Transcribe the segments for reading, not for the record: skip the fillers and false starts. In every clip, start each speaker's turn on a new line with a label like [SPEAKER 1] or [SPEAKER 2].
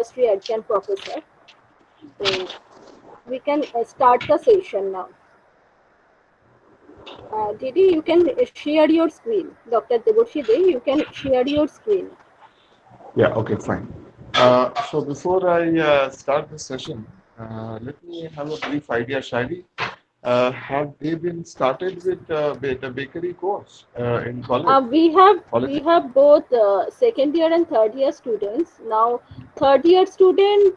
[SPEAKER 1] Industry Adjunct Professor. So we can start the session now. Didi, you can share your screen. Dr. Debashis Dey, you can share your screen.
[SPEAKER 2] Yeah, okay, fine. So before I start the session, let me have a brief idea, Shairi. Have they been started with the bakery course in college?
[SPEAKER 1] We have both second year and third year students. Now, third year student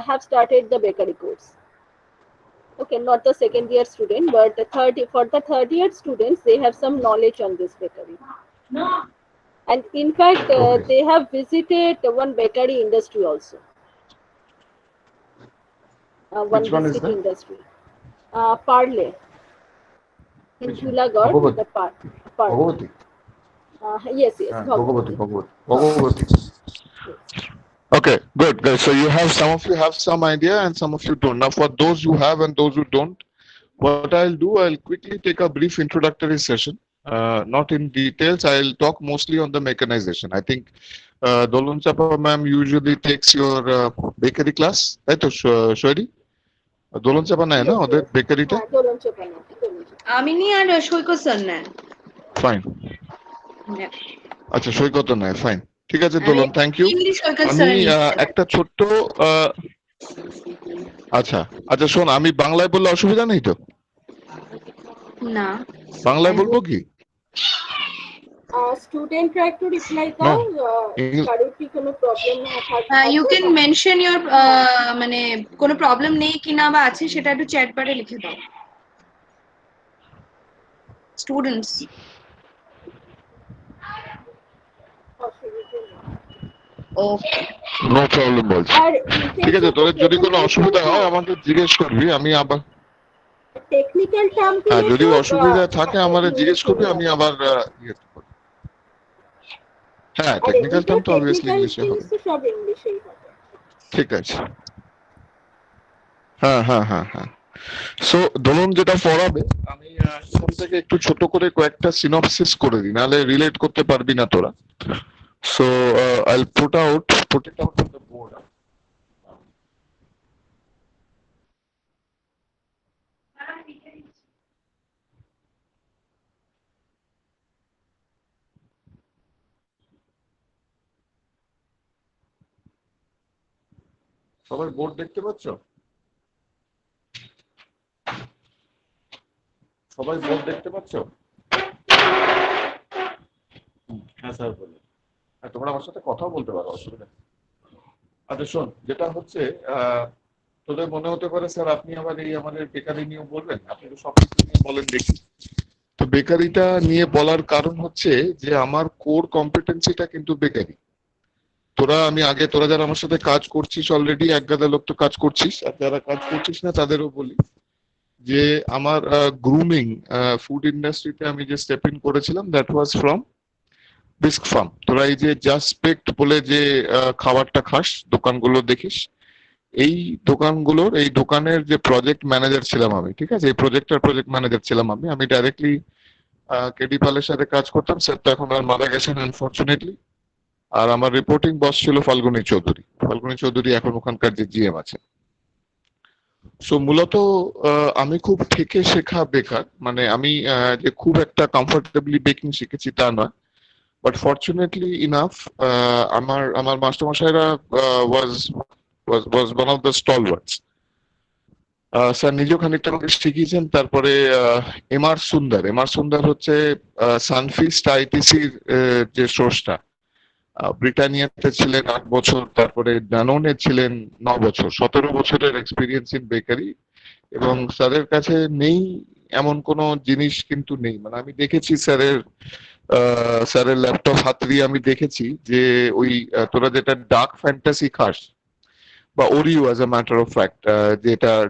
[SPEAKER 1] have started the bakery course. Okay, not the second year student, but for the third year students, they have some knowledge on this bakery. No. And in fact,
[SPEAKER 2] Okay.
[SPEAKER 1] they have visited one bakery industry also.
[SPEAKER 2] Which one is that?
[SPEAKER 1] Industry. Parle. In Julagarh, the Parle.
[SPEAKER 2] Bhagavati.
[SPEAKER 1] Yes, Bhagavati.
[SPEAKER 2] Bhagavati. Okay, good, guys. So some of you have some idea and some of you don't. Now, for those who have and those who don't, what I'll do, I'll quickly take a brief introductory session. Not in details. I'll talk mostly on the mechanization. I think Dolon Chapa ma'am usually takes your bakery class, right, Shwari? Dolon Chapa na na oder bakery ta?
[SPEAKER 1] Dolon Chapa na.
[SPEAKER 3] আমি নি আর সৈকত sir নেন
[SPEAKER 2] Fine. আচ্ছা সৈকত না fine ঠিক আছে দোলন thank you আমি একটা ছোট্ট আচ্ছা আচ্ছা শোন আমি বাংলায় বললে অসুবিধা নেই তো
[SPEAKER 3] না
[SPEAKER 2] বাংলায় বলবো কি
[SPEAKER 1] student try to reply দাও কারোর কি কোনো প্রবলেম না থাকে
[SPEAKER 3] you can mention your মানে কোনো প্রবলেম নেই কিনা বা আছে সেটা একটু চ্যাট বারে লিখে দাও স্টুডেন্টস ওকে
[SPEAKER 2] নো প্রবলেম বলছি ঠিক আছে তোর যদি কোনো অসুবিধা হয় আমাকে জিজ্ঞেস করবি আমি আবার
[SPEAKER 1] টেকনিক্যাল টার্ম
[SPEAKER 2] যদি অসুবিধা থাকে আমাকে জিজ্ঞেস করবি আমি আবার হ্যাঁ টেকনিক্যাল টার্ম তো অবভিয়াসলি ইংলিশে হবে
[SPEAKER 1] সব ইংলিশেই হবে
[SPEAKER 2] ঠিক আছে হ্যাঁ হ্যাঁ হ্যাঁ হ্যাঁ সো দোলন যেটা পড়াবে আমি এখান থেকে একটু ছোট করে কয়েকটা সিনপসিস করে দিই নাহলে রিলেট করতে পারবি না তোরা so I'll put it out on the board. সবাই বোর্ড দেখতে পাচ্ছ সবাই বোর্ড দেখতে পাচ্ছ হ্যাঁ স্যার বলুন তোমরা আমার সাথে কথাও বলতে পারো অসুবিধা আচ্ছা শোন যেটা হচ্ছে তোদের মনে হতে পারে স্যার আপনি আবার এই আমাদের বেকারি নিয়ে বলবেন আপনি তো সব কিছু নিয়ে বলেন দেখি তো বেকারিটা নিয়ে বলার কারণ হচ্ছে যে আমার কোর কম্পিটেন্সিটা কিন্তু বেকারি তোরা যারা আমার সাথে কাজ করছিস অলরেডি এক গাদা লোক তো কাজ করছিস আর যারা কাজ করছিস না তাদেরও বলি যে আমার গ্রুমিং ফুড ইন্ডাস্ট্রিতে আমি যে স্টেপ ইন করেছিলাম that was from bisque farm তোরা এই যে জাস্ট বেকড বলে যে খাবারটা খাস দোকানগুলো দেখিস এই দোকানের যে প্রজেক্ট ম্যানেজার ছিলাম আমি ঠিক আছে এই প্রজেক্ট ম্যানেজার ছিলাম আমি ডাইরেক্টলি কেডি পালের সাথে কাজ করতাম স্যার তো এখন আর মারা গেছেন আনফরচুনেটলি আর আমার রিপোর্টিং বস ছিল ফাল্গুনী চৌধুরী এখন ওখানকার যে জিএম আছে সো মূলত আমি খুব থেকে শেখা বেকার মানে আমি যে খুব একটা কমফোর্টেবলি বেকিং শিখেছি তা নয় বাট ফরচুনেটলি ইনাফ আমার মাস্টারমশাইরা was one of the stalwarts sir নিজেও খানিকটা আমাকে শিখিয়েছেন তারপরে এম আর সুন্দর হচ্ছে সানফিস্ট আইটিসির যে সোর্সটা ব্রিটানিয়াতে ছিলেন ৮ বছর তারপরে ড্যানোনে ছিলেন ৯ বছর ১৭ বছরের এক্সপিরিয়েন্স ইন বেকারি এবং স্যারের কাছে নেই এমন কোনো জিনিস কিন্তু নেই মানে আমি দেখেছি স্যারের ল্যাপটপ হাত দিয়ে আমি দেখেছি যে ওই তোরা যেটা ডার্ক ফ্যান্টাসি খাস বা Oreo as a matter of fact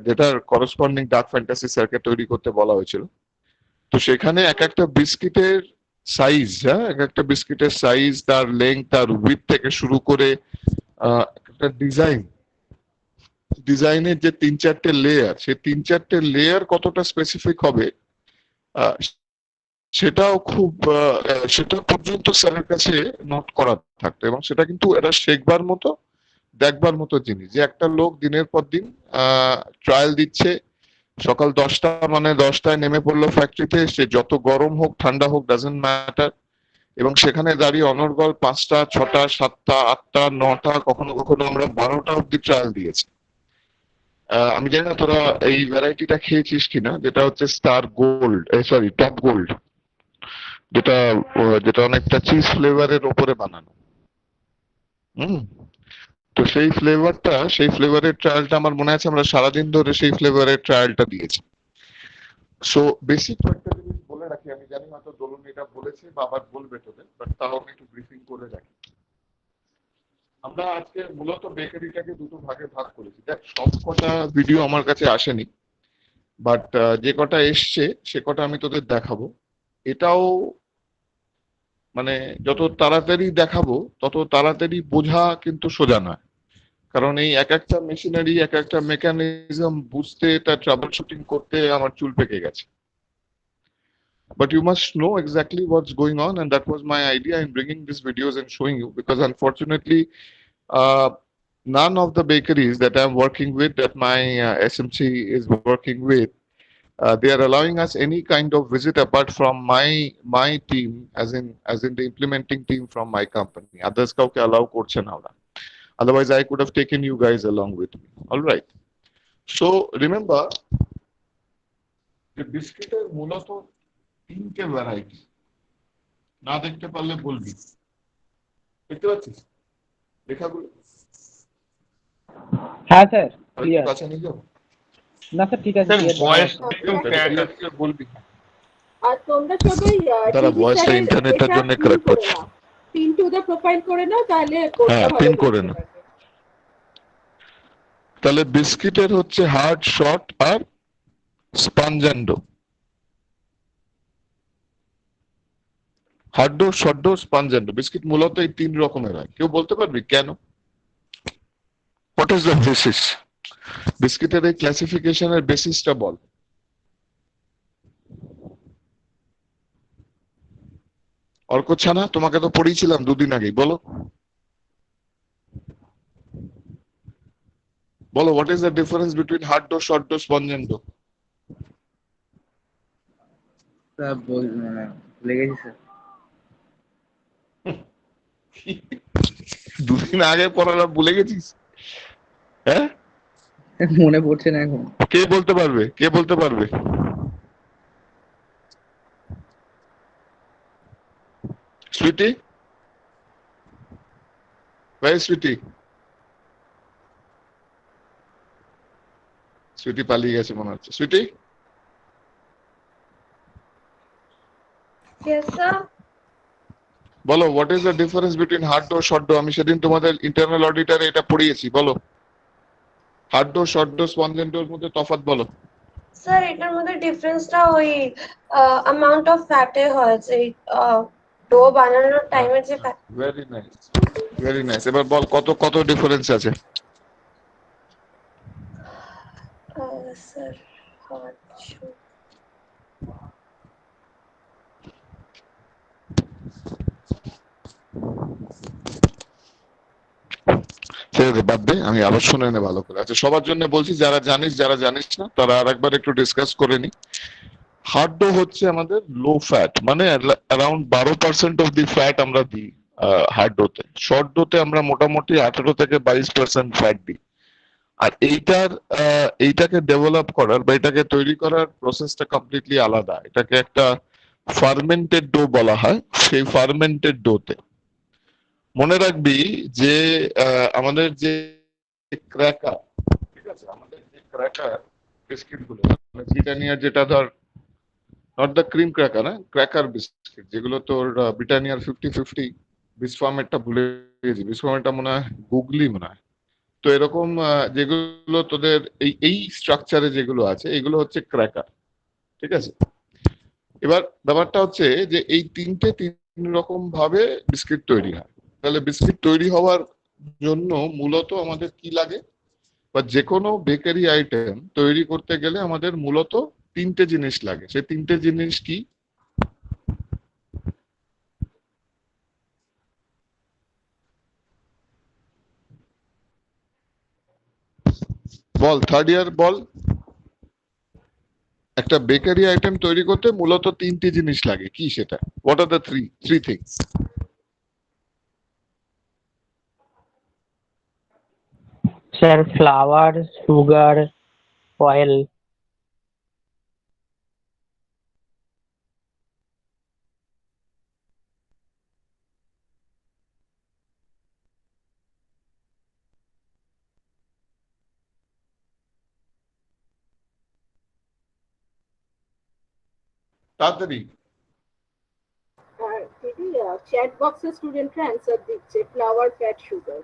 [SPEAKER 2] যেটার করসপন্ডিং ডার্ক ফ্যান্টাসি স্যারকে তৈরি করতে বলা হয়েছিল তো সেখানে এক একটা বিস্কিটের সাইজ একটা বিস্কিটের সাইজ তার লেংথ তার উইথ থেকে শুরু করে একটা ডিজাইনের যে ৩-৪টে লেয়ার সেই ৩-৪টে লেয়ার কতটা স্পেসিফিক হবে সেটা পর্যন্ত স্যারের কাছে নোট করা থাকতো এবং সেটা কিন্তু এটা শেখবার মতো দেখবার মতো জিনিস, যে একটা লোক দিনের পর দিন ট্রায়াল দিচ্ছে, সকাল 10টা মানে 10টায় নেমে পড়লো ফ্যাক্টরিতে, সে যত গরম হোক ঠান্ডা হোক ডাজেন্ট ম্যাটার, এবং সেখানে দাঁড়িয়ে অনর্গল 5টা 6টা 7টা 8টা 9টা কখনো কখনো আমরা 12টা অব্দি ট্রায়াল দিয়েছি। আমি জানি না তোরা এই ভ্যারাইটিটা খেয়েছিস কিনা, যেটা হচ্ছে star gold, sorry top gold, যেটা যেটা অনেকটা চিজ ফ্লেভারের ওপরে বানানো। হুম। তো সেই ফ্লেভারের ট্রায়ালটা আমার মনে আছে আমরা সারাদিন ধরে সেই ফ্লেভারের ট্রায়ালটা দিয়েছি। সো বেসিক কয়েকটা জিনিস বলে রাখি, আমি জানি হয়তো দোলন এটা বলেছে বা আবার বলবে তোদের, বাট তাও আমি একটু ব্রিফিং করে রাখি। আমরা আজকে মূলত বেকারিটাকে দুটো ভাগে ভাগ করেছি। দেখ, সব কটা ভিডিও আমার কাছে আসেনি, বাট যে কটা এসছে সে কটা আমি তোদের দেখাবো। এটাও মানে যত তাড়াতাড়ি দেখাবো তত তাড়াতাড়ি বোঝা কিন্তু সোজা নয়, কারণ এই এক একটা মেশিনারি এক একটা মেকানিজম বুঝতে, তার ট্রাবল শুটিং করতে আমার চুল পেকে গেছে। But you must know exactly what's going on, and that was my idea in bringing these videos and showing you, because unfortunately uh, none of the bakeries that I'm working with, that my SMC is working with, they are allowing us any kind of visit apart from my team, as in the implementing team from my company. Others kauke allow korche na ora. Otherwise I could have taken you guys along with me. All right, so remember the biscuit er muloto তিনটে variety, না দেখতে পারলে বলবি। দেখতে পাচ্ছিস লেখাগুলো?
[SPEAKER 4] হ্যাঁ sir,
[SPEAKER 2] আর
[SPEAKER 4] clear.
[SPEAKER 2] কাছে নিয়ে যাও।
[SPEAKER 4] না স্যার, ঠিক আছে,
[SPEAKER 5] স্যার
[SPEAKER 4] clear
[SPEAKER 5] ভয়েস
[SPEAKER 4] দেখা যাচ্ছে।
[SPEAKER 5] একটু ক্র্যাক আছে।
[SPEAKER 2] বলবি।
[SPEAKER 1] আর তোমরা সবাই
[SPEAKER 2] তারা
[SPEAKER 1] টিভি
[SPEAKER 2] ভয়েসটা
[SPEAKER 1] চ্যানেল
[SPEAKER 2] ইন্টারনেটের
[SPEAKER 1] এটা
[SPEAKER 2] জন্য
[SPEAKER 1] পিন
[SPEAKER 2] ক্র্যাক
[SPEAKER 1] করে
[SPEAKER 2] করছে।
[SPEAKER 1] নাও, পিন টু দ্য প্রোফাইল করে নাও, তাহলে কোডটা
[SPEAKER 2] হ্যাঁ,
[SPEAKER 1] ভালো
[SPEAKER 2] পিন করে
[SPEAKER 1] দেখতে
[SPEAKER 2] নাও।
[SPEAKER 1] পাবে।
[SPEAKER 2] তাহলে বিস্কিটের হচ্ছে হার্ড, শর্ট আর sponge and dough. Hard, short, sponge and dough biscuit মূলত এই তিন রকমের হয়। কেউ বলতে পারবি কেন? What is the basis? বিস্কিটের এই ক্লাসিফিকেশনের বেসিসটা বল। অর্ক ছানা, তোমাকে তো পড়িয়েছিলাম দুদিন আগেই, বলো বলো, what is the difference between hard dough, short dough, sponge and dough?
[SPEAKER 4] Sir ভুলে গেছি স্যার।
[SPEAKER 2] দুদিন আগে পড়াটা ভুলে গেছিস? হ্যাঁ,
[SPEAKER 4] মনে পড়ছে না এখন।
[SPEAKER 2] কে বলতে পারবে? কে বলতে পারবে? সুইটি, ভাই সুইটি, সুইটি পালিয়ে গেছে মনে হচ্ছে। Sweety,
[SPEAKER 6] Yes, sir.
[SPEAKER 2] বলো what is the difference between hard dough, short dough? আমি সেদিন তোমাদের ইন্টারনাল অডিটরে এটা পড়িয়েছি, বলো হার্ড ডো, শর্ট ডো, স্পঞ্জান্ডোর মধ্যে তফাৎ বলো।
[SPEAKER 6] স্যার এটার মধ্যে ডিফারেন্সটা ওই অ্যামাউন্ট অফ ফ্যাটে হয়, যে ডো বানানোর টাইমে যে fat-
[SPEAKER 2] very nice, very nice. এবার বল কত কত ডিফারেন্স আছে?
[SPEAKER 6] স্যার আচ্ছা,
[SPEAKER 2] ঠিক আছে, বাদ দে, আমি আবার শুনে নে ভালো করে। আচ্ছা, সবার জন্য বলছি, যারা জানিস যারা জানিস না তারা আরেকবার একটু ডিসকাস করে নি। হার্ড ডো হচ্ছে আমাদের লো ফ্যাট, মানে অ্যারাউন্ড 12% অফ দি ফ্যাট আমরা দিই হার্ড ডোতে। শর্ট ডোতে আমরা মোটামুটি 18 থেকে 22% ফ্যাট দিই। আর এইটাকে ডেভেলপ করার বা এটাকে তৈরি করার প্রসেসটা কমপ্লিটলি আলাদা। এটাকে একটা ফার্মেন্টেড ডো বলা হয়। সেই ফার্মেন্টেড ডোতে মনে রাখবি যে আমাদের যে ক্র্যাকার, ঠিক আছে, আমাদের যে ক্র্যাকার বিস্কিট গুলো, মানে ব্রিটানিয়ার, যেটা ধর নট দ্য ক্রিম ক্র্যাকার, হ্যাঁ, ক্র্যাকার বিস্কিট যেগুলো তোর ব্রিটানিয়ার 50-50, বিসফার্মেরটা ভুলে গেছি, বিসফার্মেরটা মনে হয় গুগলি মনে হয়। তো এরকম যেগুলো তোদের এই এই স্ট্রাকচারে যেগুলো আছে এগুলো হচ্ছে ক্র্যাকার, ঠিক আছে। এবার ব্যাপারটা হচ্ছে যে এই তিন রকম ভাবে বিস্কিট তৈরি হয়। তাহলে বিস্কিট তৈরি হওয়ার জন্য মূলত আমাদের কি লাগে, বা যে কোনো বেকারি আইটেম তৈরি করতে গেলে আমাদের মূলত তিনটে জিনিস লাগে। সেই তিনটে জিনিস কি? বল থার্ড ইয়ার বল। একটা বেকারি আইটেম তৈরি করতে মূলত তিনটি জিনিস লাগে, কি সেটা? What are the three things?
[SPEAKER 5] Sir flour, sugar, oil.
[SPEAKER 2] তাড়াতাড়ি।
[SPEAKER 1] আর দিদি চ্যাট বক্সে স্টুডেন্টরা অ্যান্সার দিচ্ছে flour, fat, sugar.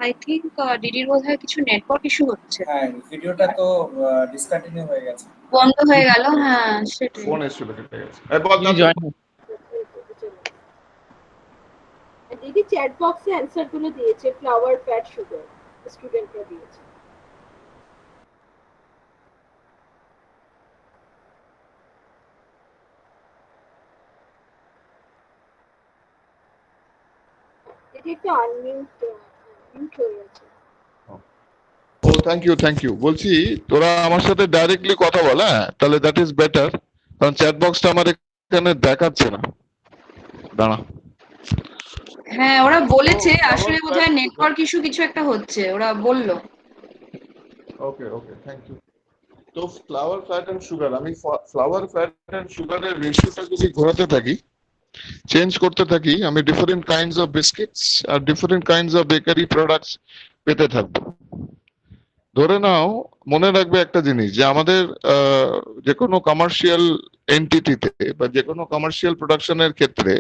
[SPEAKER 3] I think ডিডির বোধহয় কিছু নেটওয়ার্ক ইস্যু হচ্ছে,
[SPEAKER 7] হ্যাঁ ভিডিওটা তো ডিসকন্টিনিউ হয়ে গেছে।
[SPEAKER 3] বন্ধ হয়ে গেল। হ্যাঁ সেটাই।
[SPEAKER 2] ফোন এসেছিল, কেটে গেছে। বল
[SPEAKER 4] তিনি জয়েন
[SPEAKER 1] দিদি চ্যাট বক্সে অ্যান্সার গুলো দিয়েছে ফ্লাওয়ার, ফ্যাট, সুগার, স্টুডেন্টরা দিয়েছে। দিদি একটু আনমিউট হয়ে আছে।
[SPEAKER 2] ও থ্যাংক ইউ। বলছি তোরা আমার সাথে ডাইরেক্টলি কথা বল, হ্যাঁ তাহলে দ্যাট ইজ বেটার, কারণ চ্যাট বক্সটা আমার এখানে দেখাচ্ছে না। দাঁড়া।
[SPEAKER 3] হ্যাঁ ওরা বলেছে আসলে বোধহয় নেটওয়ার্ক ইস্যু কিছু একটা হচ্ছে, ওরা বললো।
[SPEAKER 2] Okay thank you. তো ফ্লাওয়ার, ফ্যাট এন্ড সুগার, আমি ফ্লাওয়ার, ফ্যাট এন্ড সুগারের রেশিওটা যদি ঘোরাতে থাকি, চেঞ্জ করতে থাকি, আমি ডিফারেন্ট কাইন্ডস অফ বিস্কিটস আর different kinds of bakery products পেতে থাকবো। ধরে নাও, মনে রাখবে একটা জিনিস, যে আমাদের যে কোনো কমার্শিয়াল এন্টিটিতে বা যে কোনো কমার্শিয়াল প্রোডাকশনের ক্ষেত্রে,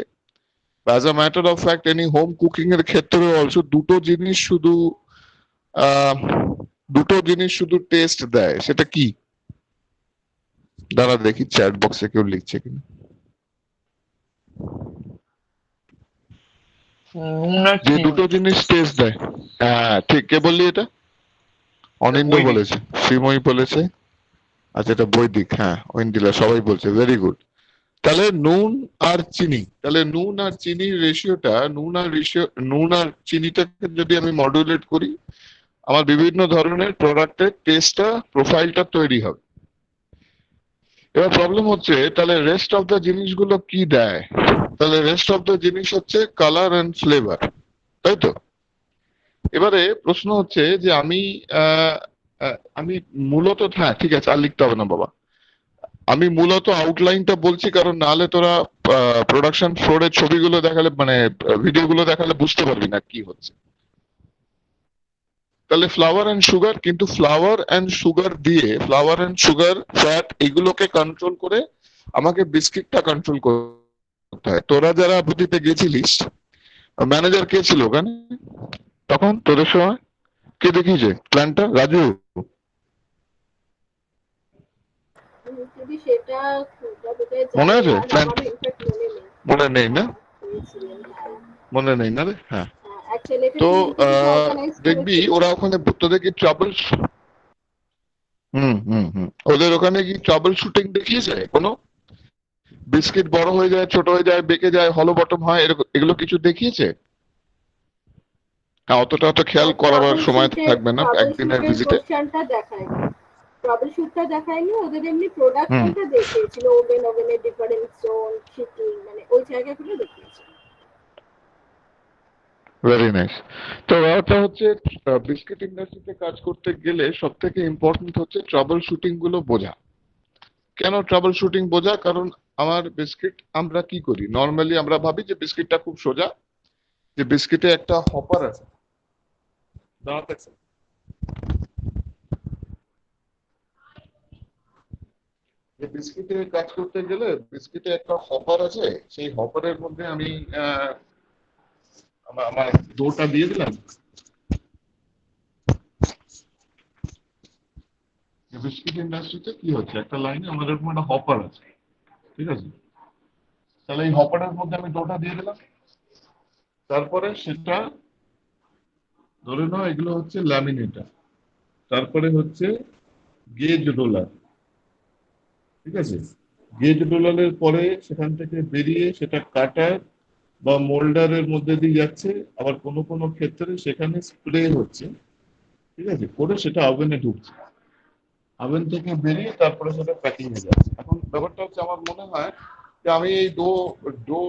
[SPEAKER 2] as a matter of fact any home cooking এর ক্ষেত্রে অলসো দুটো জিনিস শুধু টেস্ট দেয়। সেটা কি? দাঁড়া দেখি চ্যাট বক্সে কেউ লিখছে কিনা। যে দুটো জিনিস টেস্ট দেয়, হ্যাঁ ঠিক। কে বললি এটা? অনিন্দ বলেছে, শ্রীময়ী বলেছে, আচ্ছা এটা বৈদিক, হ্যাঁ ঐন্দিলা, সবাই বলছে, ভেরি গুড। তাহলে নুন আর চিনি, তাহলে নুন আর চিনির রেশিওটা, নুন আর চিনিটাকে যদি আমি মডুলেট করি, আমার বিভিন্ন ধরনের প্রোডাক্টের টেস্টটা, প্রোফাইলটা তৈরি হবে। এবার প্রবলেম হচ্ছে, তাহলে রেস্ট অফ দ্য জিনিসগুলো কি দেয়? তাহলে রেস্ট অফ দ্য জিনিস হচ্ছে কালার এন্ড ফ্লেভার, তাই তো? এবারে প্রশ্ন হচ্ছে যে আমি মূলত, হ্যাঁ ঠিক আছে আর লিখতে হবে না বাবা, আমি মূলত আউটলাইনটা বলছি, কারণ নাহলে তোরা প্রোডাকশন ফ্লোরের ছবিগুলো দেখালে, মানে ভিডিওগুলো দেখালে বুঝতে পারবি না কি হচ্ছে। তাহলে ফ্লাওয়ার এন্ড সুগার, কিন্তু ফ্লাওয়ার এন্ড সুগার, ফ্যাট, এগুলোকে কন্ট্রোল করে আমাকে বিস্কিটটা কন্ট্রোল করতে হয়। তোরা যারা ভুতিতে গেছিলিস, ম্যানেজার কে ছিল ওখানে তখন তোদের সময়? কে দেখিয়েছে প্ল্যানটা? রাজু?
[SPEAKER 1] দিদি সেটা
[SPEAKER 2] মনে আছে?
[SPEAKER 1] আমারও ইনফ্যাক্ট
[SPEAKER 2] মনে নেই না?
[SPEAKER 1] হয়েছিলেন।
[SPEAKER 2] মনে নেই না রে? হ্যাঁ।
[SPEAKER 1] অ্যাকচুয়ালি এটা
[SPEAKER 2] তো
[SPEAKER 1] অর্গানাইজ
[SPEAKER 2] দেখবি ওরা ওখানে তোদের কি ট্রাবল, ওদের ওখানে কি ট্রাবল শুটিং দেখিয়েছে কোনো? বিস্কিট বড় হয়ে যায়, ছোট হয়ে যায়, বেঁকে যায়, হলো বটম হয়, এরকম এগুলো কিছু দেখিয়েছে? হ্যাঁ, অতটা তো খেয়াল করাবার সময় থাকবে না একদিনের ভিজিটে।
[SPEAKER 1] ট্রাবল শুটটা দেখায়নি, ওদের এমনি প্রোডাকশনটা দেখিয়েছিল, ওভেনের ডিফারেন্ট জোন, শিটিং, মানে ওই জায়গাগুলো দেখিয়েছে।
[SPEAKER 2] Very nice. তো ব্যাপারটা হচ্ছে, বিস্কিট ইন্ডাস্ট্রিতে কাজ করতে গেলে সব থেকে ইম্পর্টেন্ট হচ্ছে ট্রাবল শুটিং গুলো বোঝা। কেন ট্রাবল শুটিং বোঝা? কারণ আমার বিস্কিট, আমরা কি করি নর্মালি, আমরা ভাবি যে বিস্কিটটা খুব সোজা, যে বিস্কিটে একটা হপার আছে, যে বিস্কিটে কাজ করতে গেলে বিস্কিটে একটা হপার আছে, সেই হপারের মধ্যে আমি আমার ডোটা দিয়ে দিলাম। বিস্কিট ইন্ডাস্ট্রিতে কি হচ্ছে, একটা লাইনে আমাদের এরকম একটা হপার আছে, ঠিক আছে? তাহলে এই হপারের মধ্যে আমি ডোটা দিয়ে দিলাম, তারপরে সেটা ধরে নাও এগুলো হচ্ছে ল্যামিনেটার, তারপরে হচ্ছে গেজ রোলার, ঠিক আছে? গেজ রোলারের পরে সেখান থেকে বেরিয়ে সেটা কাটার বা মোল্ডারের মধ্যে দিয়ে যাচ্ছে, আবার কোনো কোনো ক্ষেত্রে সেখানে স্প্রে হচ্ছে, ঠিক আছে, করে সেটা ওভেনে ঢুকছে, ওভেন থেকে বেরিয়ে তারপরে সেটা প্যাকিং এ যাচ্ছে। এখন ব্যাপারটা হচ্ছে আমার মনে হয় যে আমি এই ডো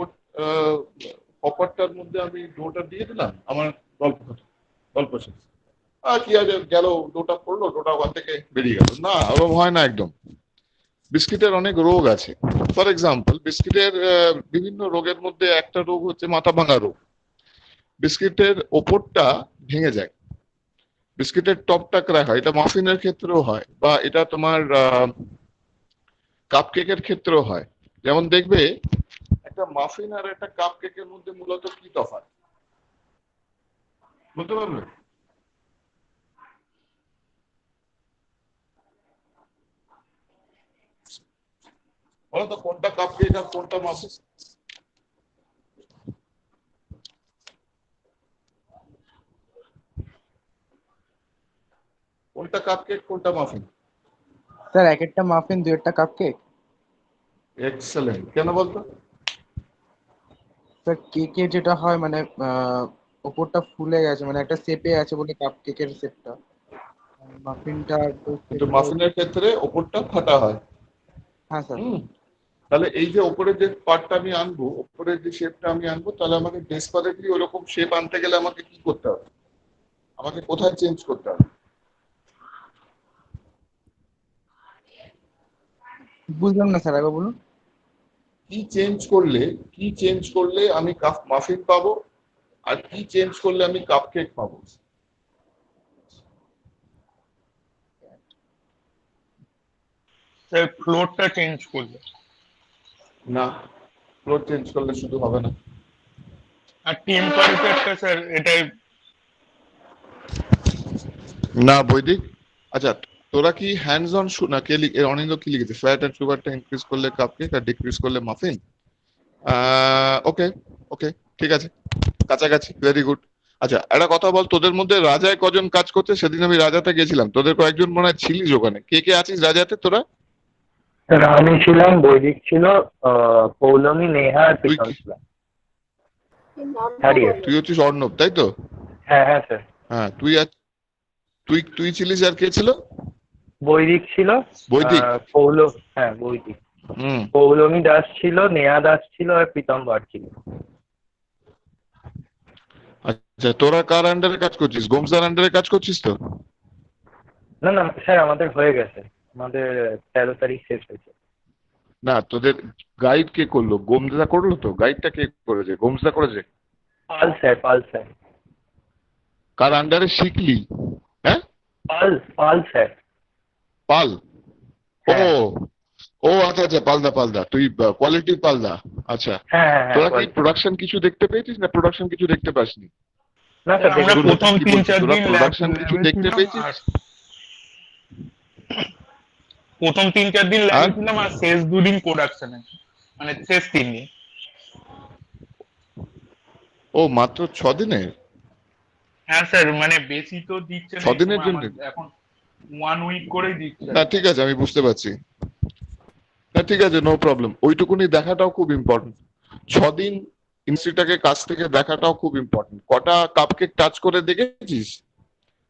[SPEAKER 2] পপারটার মধ্যে আমি ডোটা দিয়ে দিলাম, আমার গল্প শেষ। আর কি আছে, গেল ডোটা পড়লো, ডোটা ওখান থেকে বেরিয়ে গেল, না ওরকম হয় না একদম। বিস্কিটের অনেক রোগ আছে। ফর এক্সাম্পল, বিস্কিটের বিভিন্ন রোগের মধ্যে একটা রোগ হচ্ছে মাথা ভাঙা রোগ। বিস্কিটের ওপরটা ভেঙে যায়, বিস্কিটের টপটা ক্র্যাক হয়। এটা মাফিনের ক্ষেত্রেও হয়, বা এটা তোমার কাপ কেকের ক্ষেত্রেও হয়। যেমন দেখবে একটা মাফিন আর একটা কাপ কেকের মধ্যে মূলত কি তফাৎ বলতে পারবে? বলো তো কোনটা কাপ কেক আর কোনটা মাফিন? কোনটা কাপ কেক কোনটা মাফিন?
[SPEAKER 4] স্যার এক একটা মাফিন দু একটা কাপ কেক।
[SPEAKER 2] এক্সেলেন্ট। কেন বলতো?
[SPEAKER 4] স্যার কেকে যেটা হয় মানে ওপরটা ফুলে গেছে, মানে একটা শেপে আছে বলে কাপ কেকের শেপটা। মাফিনটা একটু
[SPEAKER 2] কিন্তু
[SPEAKER 4] shape এ-
[SPEAKER 2] মাফিনের ক্ষেত্রে ওপরটা ফাটা হয়।
[SPEAKER 4] হ্যাঁ স্যার।
[SPEAKER 2] তাহলে এই যে ওপরে যে পার্টটা আমি আনবো, ওপরের যে শেপটা আমি আনবো, তাহলে আমাকে ডেসপারেটলি ওরকম শেপ আনতে গেলে আমাকে কি করতে হবে? আমাকে কোথায় চেঞ্জ করতে হবে?
[SPEAKER 4] বুঝলাম না স্যার, একবার বলুন।
[SPEAKER 2] কি চেঞ্জ করলে আমি কাপ মাফিন পাবো, আর কি চেঞ্জ করলে আমি কাপ কেক পাবো?
[SPEAKER 8] স্যার ফ্লোরটা চেঞ্জ করলে।
[SPEAKER 2] না, ফ্লোর চেঞ্জ করলে শুধু হবে না।
[SPEAKER 8] আর টেম্পারেচারটা স্যার এটাই।
[SPEAKER 2] না বৈদিক। আচ্ছা, তোরা কি হ্যান্ডস অন না কে অনিন্দ কি লিখেছে? ফ্যাট আর সুগারটা ইনক্রিজ করলে কাপ কেক আর ডিক্রিজ করলে মাফিন। ওকে ওকে, ঠিক আছে, কাছাকাছি, ভেরি গুড। আচ্ছা, একটা কথা বল, তোদের মধ্যে রাজায় কজন কাজ করছে? সেদিন আমি রাজাতে গেছিলাম, তোদের কয়েকজন মনে হয় ছিলিস ওখানে। কে কে আছিস রাজাতে তোরা?
[SPEAKER 5] স্যার আমি ছিলাম, বৈদিক ছিল, পৌলমী, নেহা আর
[SPEAKER 2] তুই
[SPEAKER 5] প্রীতম
[SPEAKER 2] কি-
[SPEAKER 5] ছিলাম।
[SPEAKER 1] এই নামটা
[SPEAKER 5] Third year।
[SPEAKER 1] বলো।
[SPEAKER 2] তুই হচ্ছিস অর্ণব, তাই তো?
[SPEAKER 5] হ্যাঁ হ্যাঁ স্যার।
[SPEAKER 2] হ্যাঁ, তুই তুই ছিলিস, আর কে ছিল?
[SPEAKER 5] বৈদিক ছিল।
[SPEAKER 2] বৈদিক।
[SPEAKER 5] হ্যাঁ বৈদিক।
[SPEAKER 2] হুম।
[SPEAKER 5] পৌলমী দাস ছিল, নেহা দাস ছিল আর প্রীতম ভাট ছিল।
[SPEAKER 2] আচ্ছা, তোরা কার আন্ডারে কাজ করছিস? গোমসার আন্ডারে কাজ করছিস তো?
[SPEAKER 5] না না স্যার, আমাদের হয়ে গেছে, আমাদের 13 তারিখ শেষ হয়েছে।
[SPEAKER 2] না, তোদের গাইড কে করলো? গোমদা করলো তো? গাইডটা কে করেছে? গোমসদা করেছে?
[SPEAKER 5] পাল স্যার, পাল স্যার।
[SPEAKER 2] কার আন্ডারে শিখলি? হ্যাঁ,
[SPEAKER 5] পাল স্যার।
[SPEAKER 2] পাল। ও
[SPEAKER 5] হ্যাঁ।
[SPEAKER 2] ও আচ্ছা আচ্ছা, পালদা, তুই কোয়ালিটি পালদা। আচ্ছা,
[SPEAKER 5] হ্যাঁ হ্যাঁ
[SPEAKER 2] তোরা কি
[SPEAKER 5] quality।
[SPEAKER 2] প্রোডাকশন কিছু দেখতে পেয়েছিস না প্রোডাকশন কিছু দেখতে পাসনি?
[SPEAKER 5] না স্যার
[SPEAKER 8] আমরা
[SPEAKER 5] দেখুন।
[SPEAKER 8] প্রথম
[SPEAKER 2] কি
[SPEAKER 8] 3-4
[SPEAKER 2] বলছিস, তোরা
[SPEAKER 8] দিন
[SPEAKER 2] প্রোডাকশন কিছু দেখতে পেয়েছিস?
[SPEAKER 8] প্রথম 3-4 দিন ল্যাবে
[SPEAKER 2] আর?
[SPEAKER 8] ছিলাম, আর শেষ 2 দিন প্রোডাকশনে, মানে শেষ 3 দিন।
[SPEAKER 2] ও মাত্র 6 দিনের?
[SPEAKER 8] হ্যাঁ স্যার, মানে বেশি তো দিচ্ছে না
[SPEAKER 2] 6 দিনের জন্য?
[SPEAKER 8] এখন 1 উইক করেই দিচ্ছে।
[SPEAKER 2] না ঠিক আছে, আমি বুঝতে পারছি। না ঠিক আছে, নো প্রবলেম। ওইটুকুনি দেখাটাও খুব ইম্পর্টেন্ট। 6 দিন ইন্ডাস্ট্রিটাকে কাছ থেকে দেখাটাও খুব ইম্পর্টেন্ট। কটা কাপকেক টাচ করে দেখেছিস?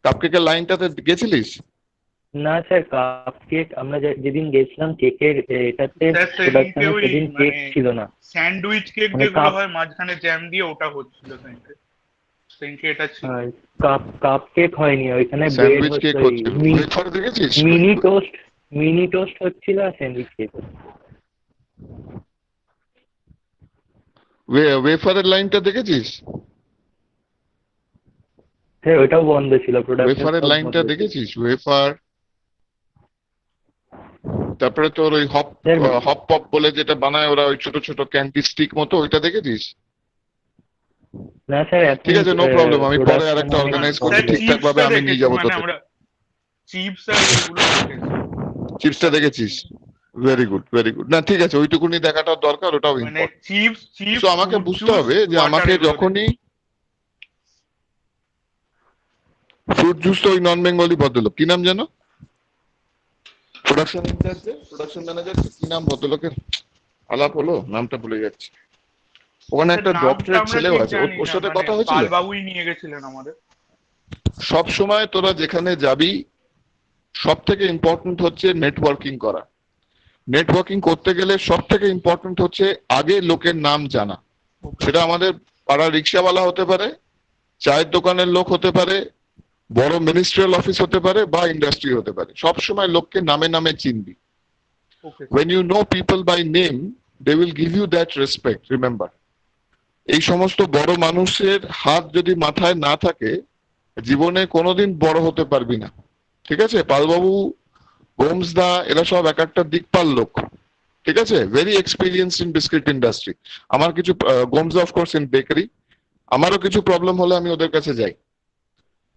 [SPEAKER 2] কাপকেকের লাইনটাতে গেছিলিস?
[SPEAKER 5] না স্যার, কাপ কেক আমরা যেদিন গেছিলাম কেকের এটাতে
[SPEAKER 8] স্যার
[SPEAKER 5] প্রোডাকশনে,
[SPEAKER 8] ওই
[SPEAKER 5] সেদিন কেক
[SPEAKER 8] মানে
[SPEAKER 5] ছিল না।
[SPEAKER 8] স্যান্ডউইচ কেক
[SPEAKER 5] মানে
[SPEAKER 8] যেগুলো
[SPEAKER 5] কাপ-
[SPEAKER 8] হয় মাঝখানে জ্যাম দিয়ে, ওটা হচ্ছিল সেদিনকে এটা ছিল।
[SPEAKER 5] আর কাপ কেক হয়নি, ওইখানে ব্রেড
[SPEAKER 2] স্যান্ডউইচ কেক
[SPEAKER 5] হচ্ছে,
[SPEAKER 2] হচ্ছে, ওয়েফার দেখেছিস?
[SPEAKER 5] মিনি টোস্ট হচ্ছিল আর স্যান্ডউইচ কেক।
[SPEAKER 2] ওয়েফারের লাইনটা দেখেছিস?
[SPEAKER 5] হ্যাঁ ওইটাও বন্ধ ছিল, প্রোডাকশন
[SPEAKER 2] ওয়েফারের লাইনটা দেখেছিস? ওয়েফার, তারপরে তোর ওই হপ পপ বলে যেটা বানায় ওরা, ওই ছোট ছোট ক্যান্ডি স্টিক মতো, ওইটা দেখেছিস?
[SPEAKER 5] না স্যার
[SPEAKER 2] ঠিক আছে, নো প্রবলেম, আমি পরে আরেকটা অর্গানাইজ করছি
[SPEAKER 8] স্যার,
[SPEAKER 2] ঠিকঠাক ভাবে, আমি নিয়ে যাবো
[SPEAKER 8] মানে
[SPEAKER 2] তোকে।
[SPEAKER 8] আমরা চিপস আর এগুলো দেখেছি।
[SPEAKER 2] চিপসটা দেখেছিস? Very good very good. না ঠিক আছে, ওইটুকুনি দেখাটাও দরকার, ওটাও
[SPEAKER 8] মানে
[SPEAKER 2] ইম্পর্টেন্ট।
[SPEAKER 8] চিপস
[SPEAKER 2] তো আমাকে বুঝতে হবে যে আমাকে যখনই ফ্রুট জুস তো ওই নন বেঙ্গলি ভদ্রলোক, কি নাম যেন, প্রোডাকশন ইনচার্জ, প্রোডাকশন ম্যানেজার, কি নাম ভদ্রলোকের, আলাপ হলো, নামটা ভুলে যাচ্ছি। ওখানে একটা ডক্টরেট ছেলেও আছে, ওর সাথে কথা হয়েছিল।
[SPEAKER 8] বাবুই নিয়ে গেছিলেন আমাদের।
[SPEAKER 2] সব সময় তোরা যেখানে যাবি সব থেকে ইম্পর্টেন্ট হচ্ছে নেটওয়ার্কিং করা। নেটওয়ার্কিং করতে গেলে সব থেকে ইম্পর্টেন্ট হচ্ছে আগে লোকের নাম জানা। সেটা আমাদের পাড়ার রিক্সাওয়ালা হতে পারে, চায়ের দোকানের লোক হতে পারে, বড় মিনিস্ট্রিয়াল অফিস হতে পারে, বা ইন্ডাস্ট্রি হতে পারে। সব সময় লোককে নামে নামে চিনবি। When you know people by name, they will give you that respect. Remember, এই সমস্ত বড় মানুষের হাত যদি মাথায় না থাকে জীবনে কোনোদিন বড় হতে পারবি না। ঠিক আছে, পালবাবু, গোমস দা, এরা সব এক একটা দিকপাল লোক। ঠিক আছে, very experience in biscuit industry. আমার কিছু Gomes of course in bakery, আমারও কিছু প্রবলেম হলে আমি ওদের কাছে যাই।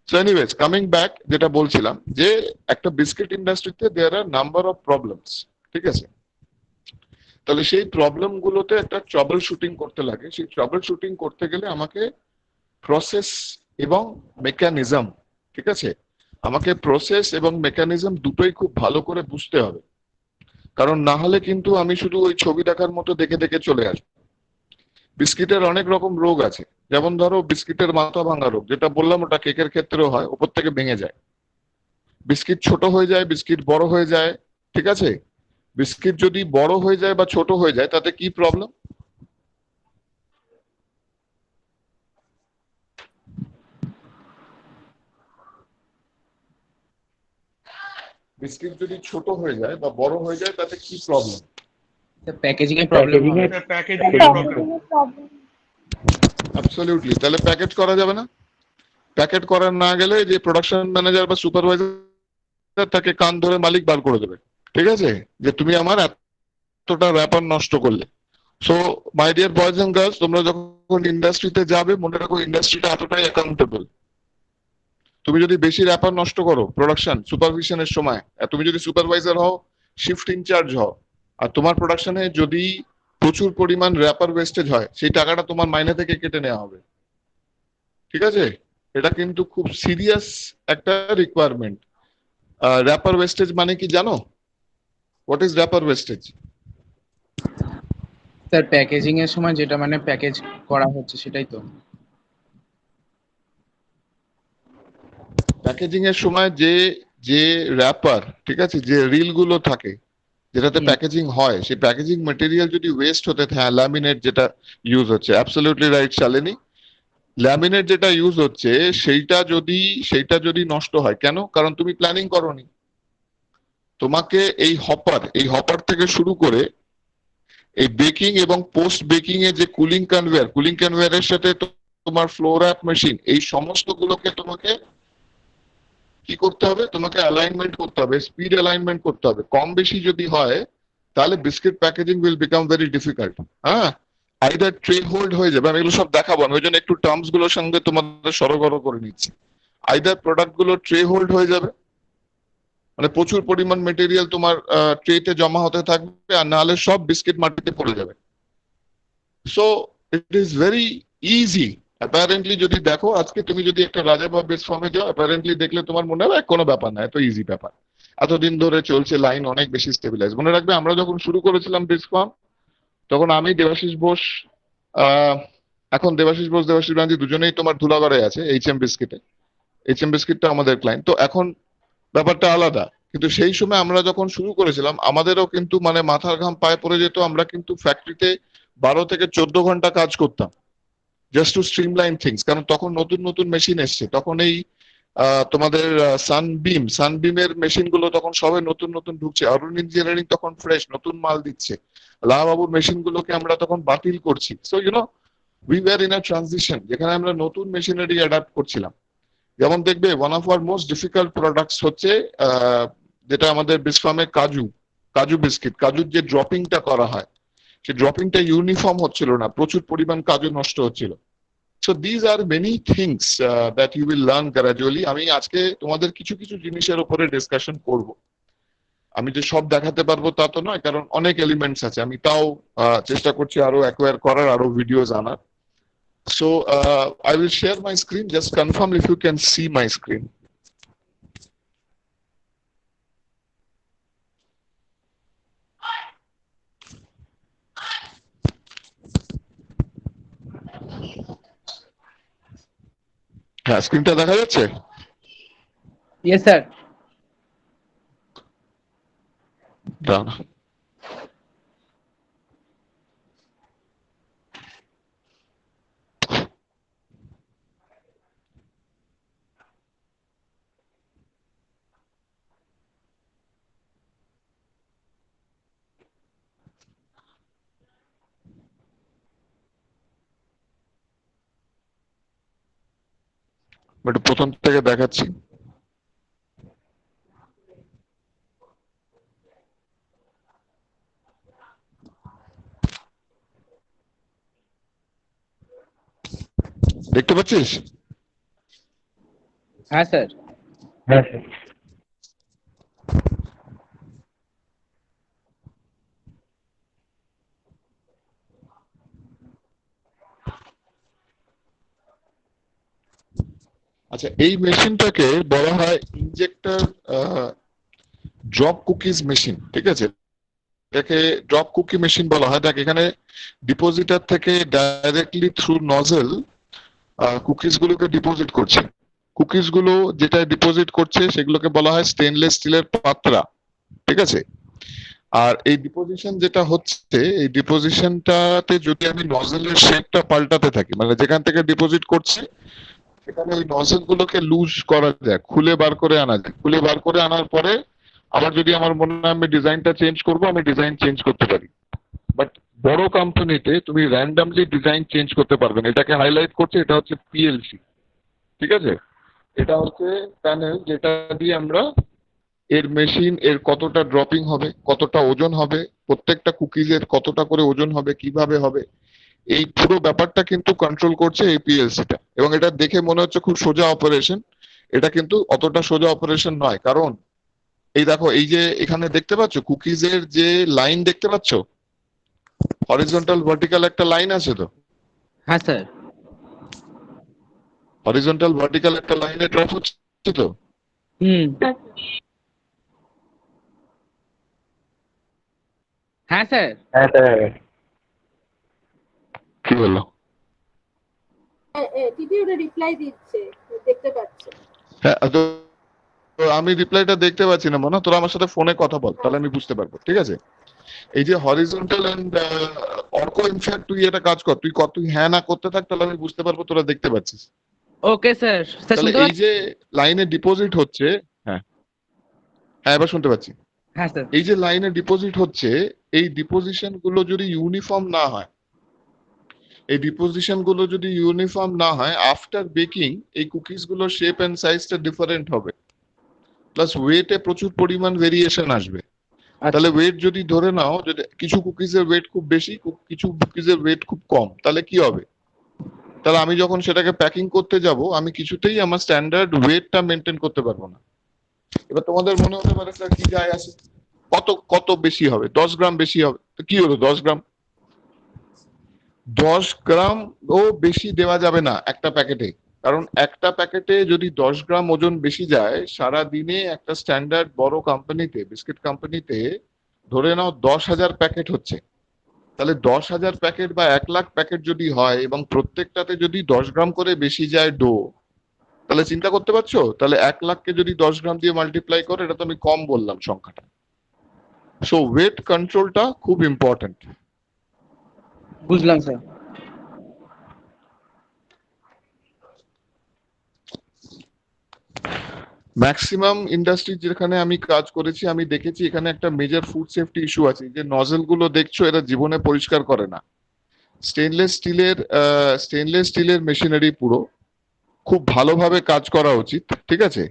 [SPEAKER 2] সো এনিওয়েজ, কামিং ব্যাক, যেটা বলছিলাম যে একটা বিস্কিট ইন্ডাস্ট্রিতে দেয়ার আর নাম্বার অফ প্রবলেমস। ঠিক আছে, তাহলে সেই প্রবলেম গুলোতে একটা ট্রাবল শুটিং করতে লাগে। সেই ট্রাবল শুটিং করতে গেলে আমাকে প্রসেস এবং মেকানিজম, ঠিক আছে, আমাকে প্রসেস এবং মেকানিজম দুটোই খুব ভালো করে বুঝতে হবে। কারণ না হলে কিন্তু আমি শুধু ওই ছবি দেখার মতো দেখে দেখে চলে আসবো। বিস্কিটের অনেক রকম রোগ আছে, যেমন ধরো বিস্কিটের মাথা ভাঙা রোগ, যেটা বললাম, ওটা কেকের ক্ষেত্রেও হয়, উপর থেকে ভেঙে যায়। বিস্কিট ছোট হয়ে যায়, বিস্কিট বড় হয়ে যায়। ঠিক আছে, বিস্কিট যদি বড় হয়ে যায় বা ছোট হয়ে যায় তাতে কি প্রবলেম? বিস্কিট যদি ছোট হয়ে যায় বা বড় হয়ে যায় তাতে কি প্রবলেম?
[SPEAKER 4] প্যাকেজিং এর প্রবলেম হবে।
[SPEAKER 8] Packaging problem.
[SPEAKER 2] অ্যাবসলিউটলি। তাহলে প্যাকেট করা যাবে না। প্যাকেট করা না গেলে যে প্রোডাকশন ম্যানেজার বা সুপারভাইজার তাকে কান ধরে মালিক বার করে দেবে। ঠিক আছে, যে তুমি আমার এতটা র্যাপার নষ্ট করলে। So my dear boys and girls, তোমরা যখন ইন্ডাস্ট্রিতে যাবে মনে রাখো ইন্ডাস্ট্রিটা এতটাই অ্যাকাউন্টেবল। তুমি যদি বেশি র্যাপার নষ্ট করো প্রোডাকশন সুপারভিশনের সময়, তুমি যদি সুপারভাইজার হও, শিফট ইনচার্জ হও, আর তোমার প্রোডাকশনে যদি প্রচুর পরিমাণ র্যাপার ওয়েস্টেজ হয়, সেই টাকাটা তোমার মাইনে থেকে কেটে নেওয়া হবে। ঠিক আছে, এটা কিন্তু খুব সিরিয়াস একটা রিকোয়ারমেন্ট। র্যাপার ওয়েস্টেজ মানে কি জানো? What is wrapper wastage?
[SPEAKER 4] Sir packaging এর সময় যেটা মানে প্যাকেজ করা হচ্ছে সেটাই তো।
[SPEAKER 2] প্যাকেজিং এর সময় যে যে র্যাপার, ঠিক আছে, যে রিল গুলো থাকে যেটাতে প্যাকেজিং হয়, সেই প্যাকেজিং ম্যাটেরিয়াল যদি ওয়েস্ট হতে থাকে, ল্যামিনেট যেটা ইউজ হচ্ছে, অ্যাবসলিউটলি রাইট শালিনী, ল্যামিনেট যেটা ইউজ হচ্ছে সেইটা যদি নষ্ট হয়, কেন? কারণ তুমি প্ল্যানিং করোনি। তোমাকে এই হপার থেকে শুরু করে এই বেকিং এবং পোস্ট বেকিং এ যে কুলিং কনভেয়ারের সাথে তোমার ফ্লো র্যাপ মেশিন, এই সমস্ত গুলোকে তোমাকে কি করতে হবে? তোমাকে অ্যালাইনমেন্ট করতে হবে, স্পিড অ্যালাইনমেন্ট করতে হবে। কম বেশি যদি হয় তাহলে biscuit packaging will become very difficult. হ্যাঁ, আইদার ট্রে হোল্ড হয়ে যাবে, আমি এগুলো সব দেখাবো, আমি ওই জন্য একটু টার্মস গুলোর সঙ্গে তোমাদের সরগর করে নিচ্ছি। আইদার প্রোডাক্ট গুলো ট্রে হোল্ড হয়ে যাবে, মানে প্রচুর পরিমাণ মেটেরিয়াল তোমার ট্রেতে জমা হতে থাকবে, আর নাহলে সব বিস্কিট মাটিতে পড়ে যাবে। So it is very easy. Apparently যদি দেখো, আজকে তুমি যদি একটা রাজা বা বেস ফার্মে যাও, অ্যাপারেন্টলি দেখলে তোমার মনে হবে কোনো ব্যাপার না, এত ইজি ব্যাপার, এতদিন ধরে চলছে, লাইন অনেক বেশি স্টেবিলাইজ। মনে রাখবে আমরা যখন শুরু করেছিলাম বেস ফার্ম, তখন আমি, দেবাশিস বোস, এখন দেবাশিস ব্যানার্জি দুজনেই তোমার ধুলাগড়ে আছে HM বিস্কিটে। HM বিস্কিটটা আমাদের ক্লায়েন্ট, তো এখন ব্যাপারটা আলাদা। কিন্তু সেই সময় আমরা যখন শুরু করেছিলাম আমাদেরও কিন্তু মানে মাথার ঘাম পায়ে পড়ে যেত। আমরা কিন্তু ফ্যাক্টরিতে 12 থেকে 14 ঘন্টা কাজ করতাম জাস্ট টু স্ট্রিমলাইন থিংস, কারণ তখন নতুন নতুন মেশিন এসছে। তখন এই তোমাদের সানবিমের মেশিন গুলো তখন সবে নতুন নতুন ঢুকছে, অরুণ ইঞ্জিনিয়ারিং তখন ফ্রেশ নতুন মাল দিচ্ছে, লাহাবাবুর মেশিন গুলোকে আমরা তখন বাতিল করছি। So we were in a transition, যেখানে আমরা নতুন মেশিনারি অ্যাডাপ্ট করছিলাম। যেমন দেখবে one of our most difficult products হচ্ছে যেটা আমাদের বিসফার্মে কাজু বিস্কিট, কাজুর যে ড্রপিংটা করা হয়, সেই ড্রপিংটা ইউনিফর্ম হচ্ছিল না, প্রচুর পরিমাণ কাজু নষ্ট হচ্ছিল। So these are many things that you will learn gradually. আমি আজকে তোমাদের কিছু কিছু জিনিসের উপরে ডিসকাশন করব। আমি যে সব দেখাতে পারবো তা তো নয়, কারণ অনেক এলিমেন্টস আছে। আমি তাও চেষ্টা করছি আরো অ্যাকোয়ার করার, আরো ভিডিওস আনার। So I will share my screen. Just confirm if you can see my screen. হ্যাঁ, স্ক্রিনটা দেখা যাচ্ছে?
[SPEAKER 9] Yes sir.
[SPEAKER 2] দাঁড়াও না। একটু প্রথম থেকে দেখাচ্ছি। দেখতে পাচ্ছিস?
[SPEAKER 9] হ্যাঁ স্যার।
[SPEAKER 5] হ্যাঁ স্যার।
[SPEAKER 2] আচ্ছা, এই মেশিনটাকে বলা হয় ইনজেক্টর ড্রপ কুকিজ মেশিন, ঠিক আছে? এটাকে ড্রপ কুকি মেশিন বলা হয়। দেখ, এখানে ডিপোজিটার থেকে ডাইরেক্টলি থ্রু নজেল কুকিজ গুলোকে ডিপোজিট করছে। কুকিজ গুলো যেটা ডিপোজিট করছে সেগুলোকে বলা হয় স্টেনলেস স্টিলের পাত্রা, ঠিক আছে? আর এই ডিপোজিশন যেটা হচ্ছে, এই ডিপোজিশনটাতে যদি আমি নজেলের শেপটা পাল্টাতে থাকি, মানে যেখান থেকে ডিপোজিট করছে সেখানে ওই নজেল গুলোকে লুজ করা যায়, খুলে বার করে আনা যায়। খুলে বার করে আনার পরে আবার যদি আমার মনে হয় আমি ডিজাইনটা চেঞ্জ করবো, আমি ডিজাইন চেঞ্জ করতে পারি। বাট বড় কোম্পানিতে তুমি র্যান্ডামলি ডিজাইন চেঞ্জ করতে পারবে না। এটাকে হাইলাইট করছে, এটা হচ্ছে পিএলসি, ঠিক আছে? এটা হচ্ছে প্যানেল যেটা দিয়ে আমরা এর মেশিন এর কতটা ড্রপিং হবে, কতটা ওজন হবে, প্রত্যেকটা কুকিজের কতটা করে ওজন হবে, কিভাবে হবে, এই পুরো ব্যাপারটা কিন্তু কন্ট্রোল করছে এই পিএলসিটা। এবং এটা দেখে মনে হচ্ছে খুব সোজা অপারেশন, এটা কিন্তু অতটা সোজা অপারেশন নয়। কারণ এই দেখো, এই যে এখানে দেখতে পাচ্ছ কুকিজের যে লাইন দেখতে পাচ্ছ, হরিজন্টাল ভার্টিক্যাল একটা লাইন আছে তো?
[SPEAKER 9] হ্যাঁ স্যার।
[SPEAKER 2] হরিজন্টাল ভার্টিক্যাল একটা লাইনে ড্রপ হচ্ছে তো?
[SPEAKER 9] হ্যাঁ স্যার।
[SPEAKER 5] হ্যাঁ স্যার।
[SPEAKER 2] কি বললো?
[SPEAKER 1] দিদি ওটা রিপ্লাই দিচ্ছে, দেখতে পাচ্ছে।
[SPEAKER 2] হ্যাঁ, তো আমি রিপ্লাইটা দেখতে পাচ্ছি না, মনে তোরা আমার সাথে ফোনে কথা বল, তাহলে আমি বুঝতে পারবো, ঠিক আছে? এই যে হরিজন্টাল এন্ড অর্ক, ইনফ্যাক্ট তুই এটা কাজ কর, তুই হ্যাঁ না করতে থাক, তাহলে আমি বুঝতে পারবো তোরা দেখতে পাচ্ছিস।
[SPEAKER 9] Okay sir. স্যার
[SPEAKER 2] তাহলে
[SPEAKER 9] শুনতে
[SPEAKER 2] এই যে লাইনে ডিপোজিট হচ্ছে, হ্যাঁ হ্যাঁ এবার শুনতে পাচ্ছি।
[SPEAKER 9] হ্যাঁ স্যার।
[SPEAKER 2] এই যে লাইনে ডিপোজিট হচ্ছে, এই ডিপোজিশন গুলো যদি ইউনিফর্ম না হয়, এই ডিপোজিশন গুলো যদি ইউনিফর্ম না হয়, আফটার বেকিং এই কুকিজ গুলো শেপ এন্ড সাইজটা ডিফারেন্ট হবে, প্লাস ওয়েটে প্রচুর পরিমাণ ভেরিয়েশন আসবে। তাহলে ওয়েট যদি ধরে নাও, যদি কিছু কুকিজের ওয়েট খুব বেশি, কিছু কুকিজের ওয়েট খুব কম, তাহলে কি হবে? তাহলে আমি যখন সেটাকে প্যাকিং করতে যাব, আমি কিছুতেই আমার স্ট্যান্ডার্ড ওয়েটটা মেনটেন করতে পারবো না। এবার তোমাদের মনে হতে পারে স্যার কি যায় আসে, কত কত বেশি হবে, 10 গ্রাম বেশি হবে তো কি হলো? 10 গ্রাম 10 গ্রাম বেশি দেওয়া যাবে না একটা প্যাকেটে। কারণ একটা প্যাকেটে যদি 10 গ্রাম ওজন বেশি যায়, সারা দিনে একটা স্ট্যান্ডার্ড বড় কোম্পানিতে, বিস্কিট কোম্পানিতে ধরে নাও 10,000 প্যাকেট হচ্ছে। তাহলে 10,000 প্যাকেট বা 1,00,000 প্যাকেট যদি হয় এবং প্রত্যেকটাতে যদি 10 গ্রাম করে বেশি যায় ডো, তাহলে চিন্তা করতে পারছো? তাহলে 1,00,000কে যদি 10 গ্রাম দিয়ে মাল্টিপ্লাই করো, এটা তো আমি কম বললাম সংখ্যাটা। সো ওয়েট কন্ট্রোলটা খুব ইম্পর্টেন্ট।
[SPEAKER 9] বুঝলাম স্যার।
[SPEAKER 2] ম্যাক্সিমাম ইন্ডাস্ট্রি যেখানে আমি কাজ করেছি, আমি দেখেছি এখানে একটা মেজর ফুড সেফটি ইস্যু আছে। যে নজেল গুলো দেখছো, এরা জীবনে পরিষ্কার করে না। স্টেনলেস স্টিলের মেশিনারি পুরো খুব ভালোভাবে কাজ করা উচিত, ঠিক আছে?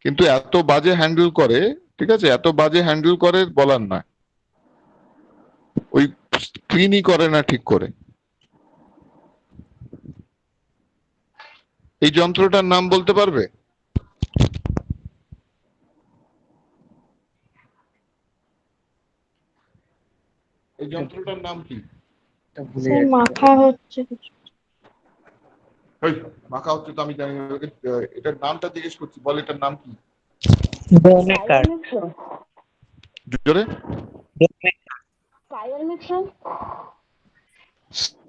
[SPEAKER 2] কিন্তু এত বাজে হ্যান্ডেল করে, ঠিক আছে, এত বাজে হ্যান্ডেল করে বলার নয়। ওই ক্লিনই করে না ঠিক করে। এই যন্ত্রটার নাম বলতে পারবে? এই যন্ত্রটার নাম কি?
[SPEAKER 6] মাখা হচ্ছে।
[SPEAKER 2] মাখা হচ্ছে তো আমি জানি না, এটার নামটা জিজ্ঞেস করছি, বল এটার নাম কি? জোরে?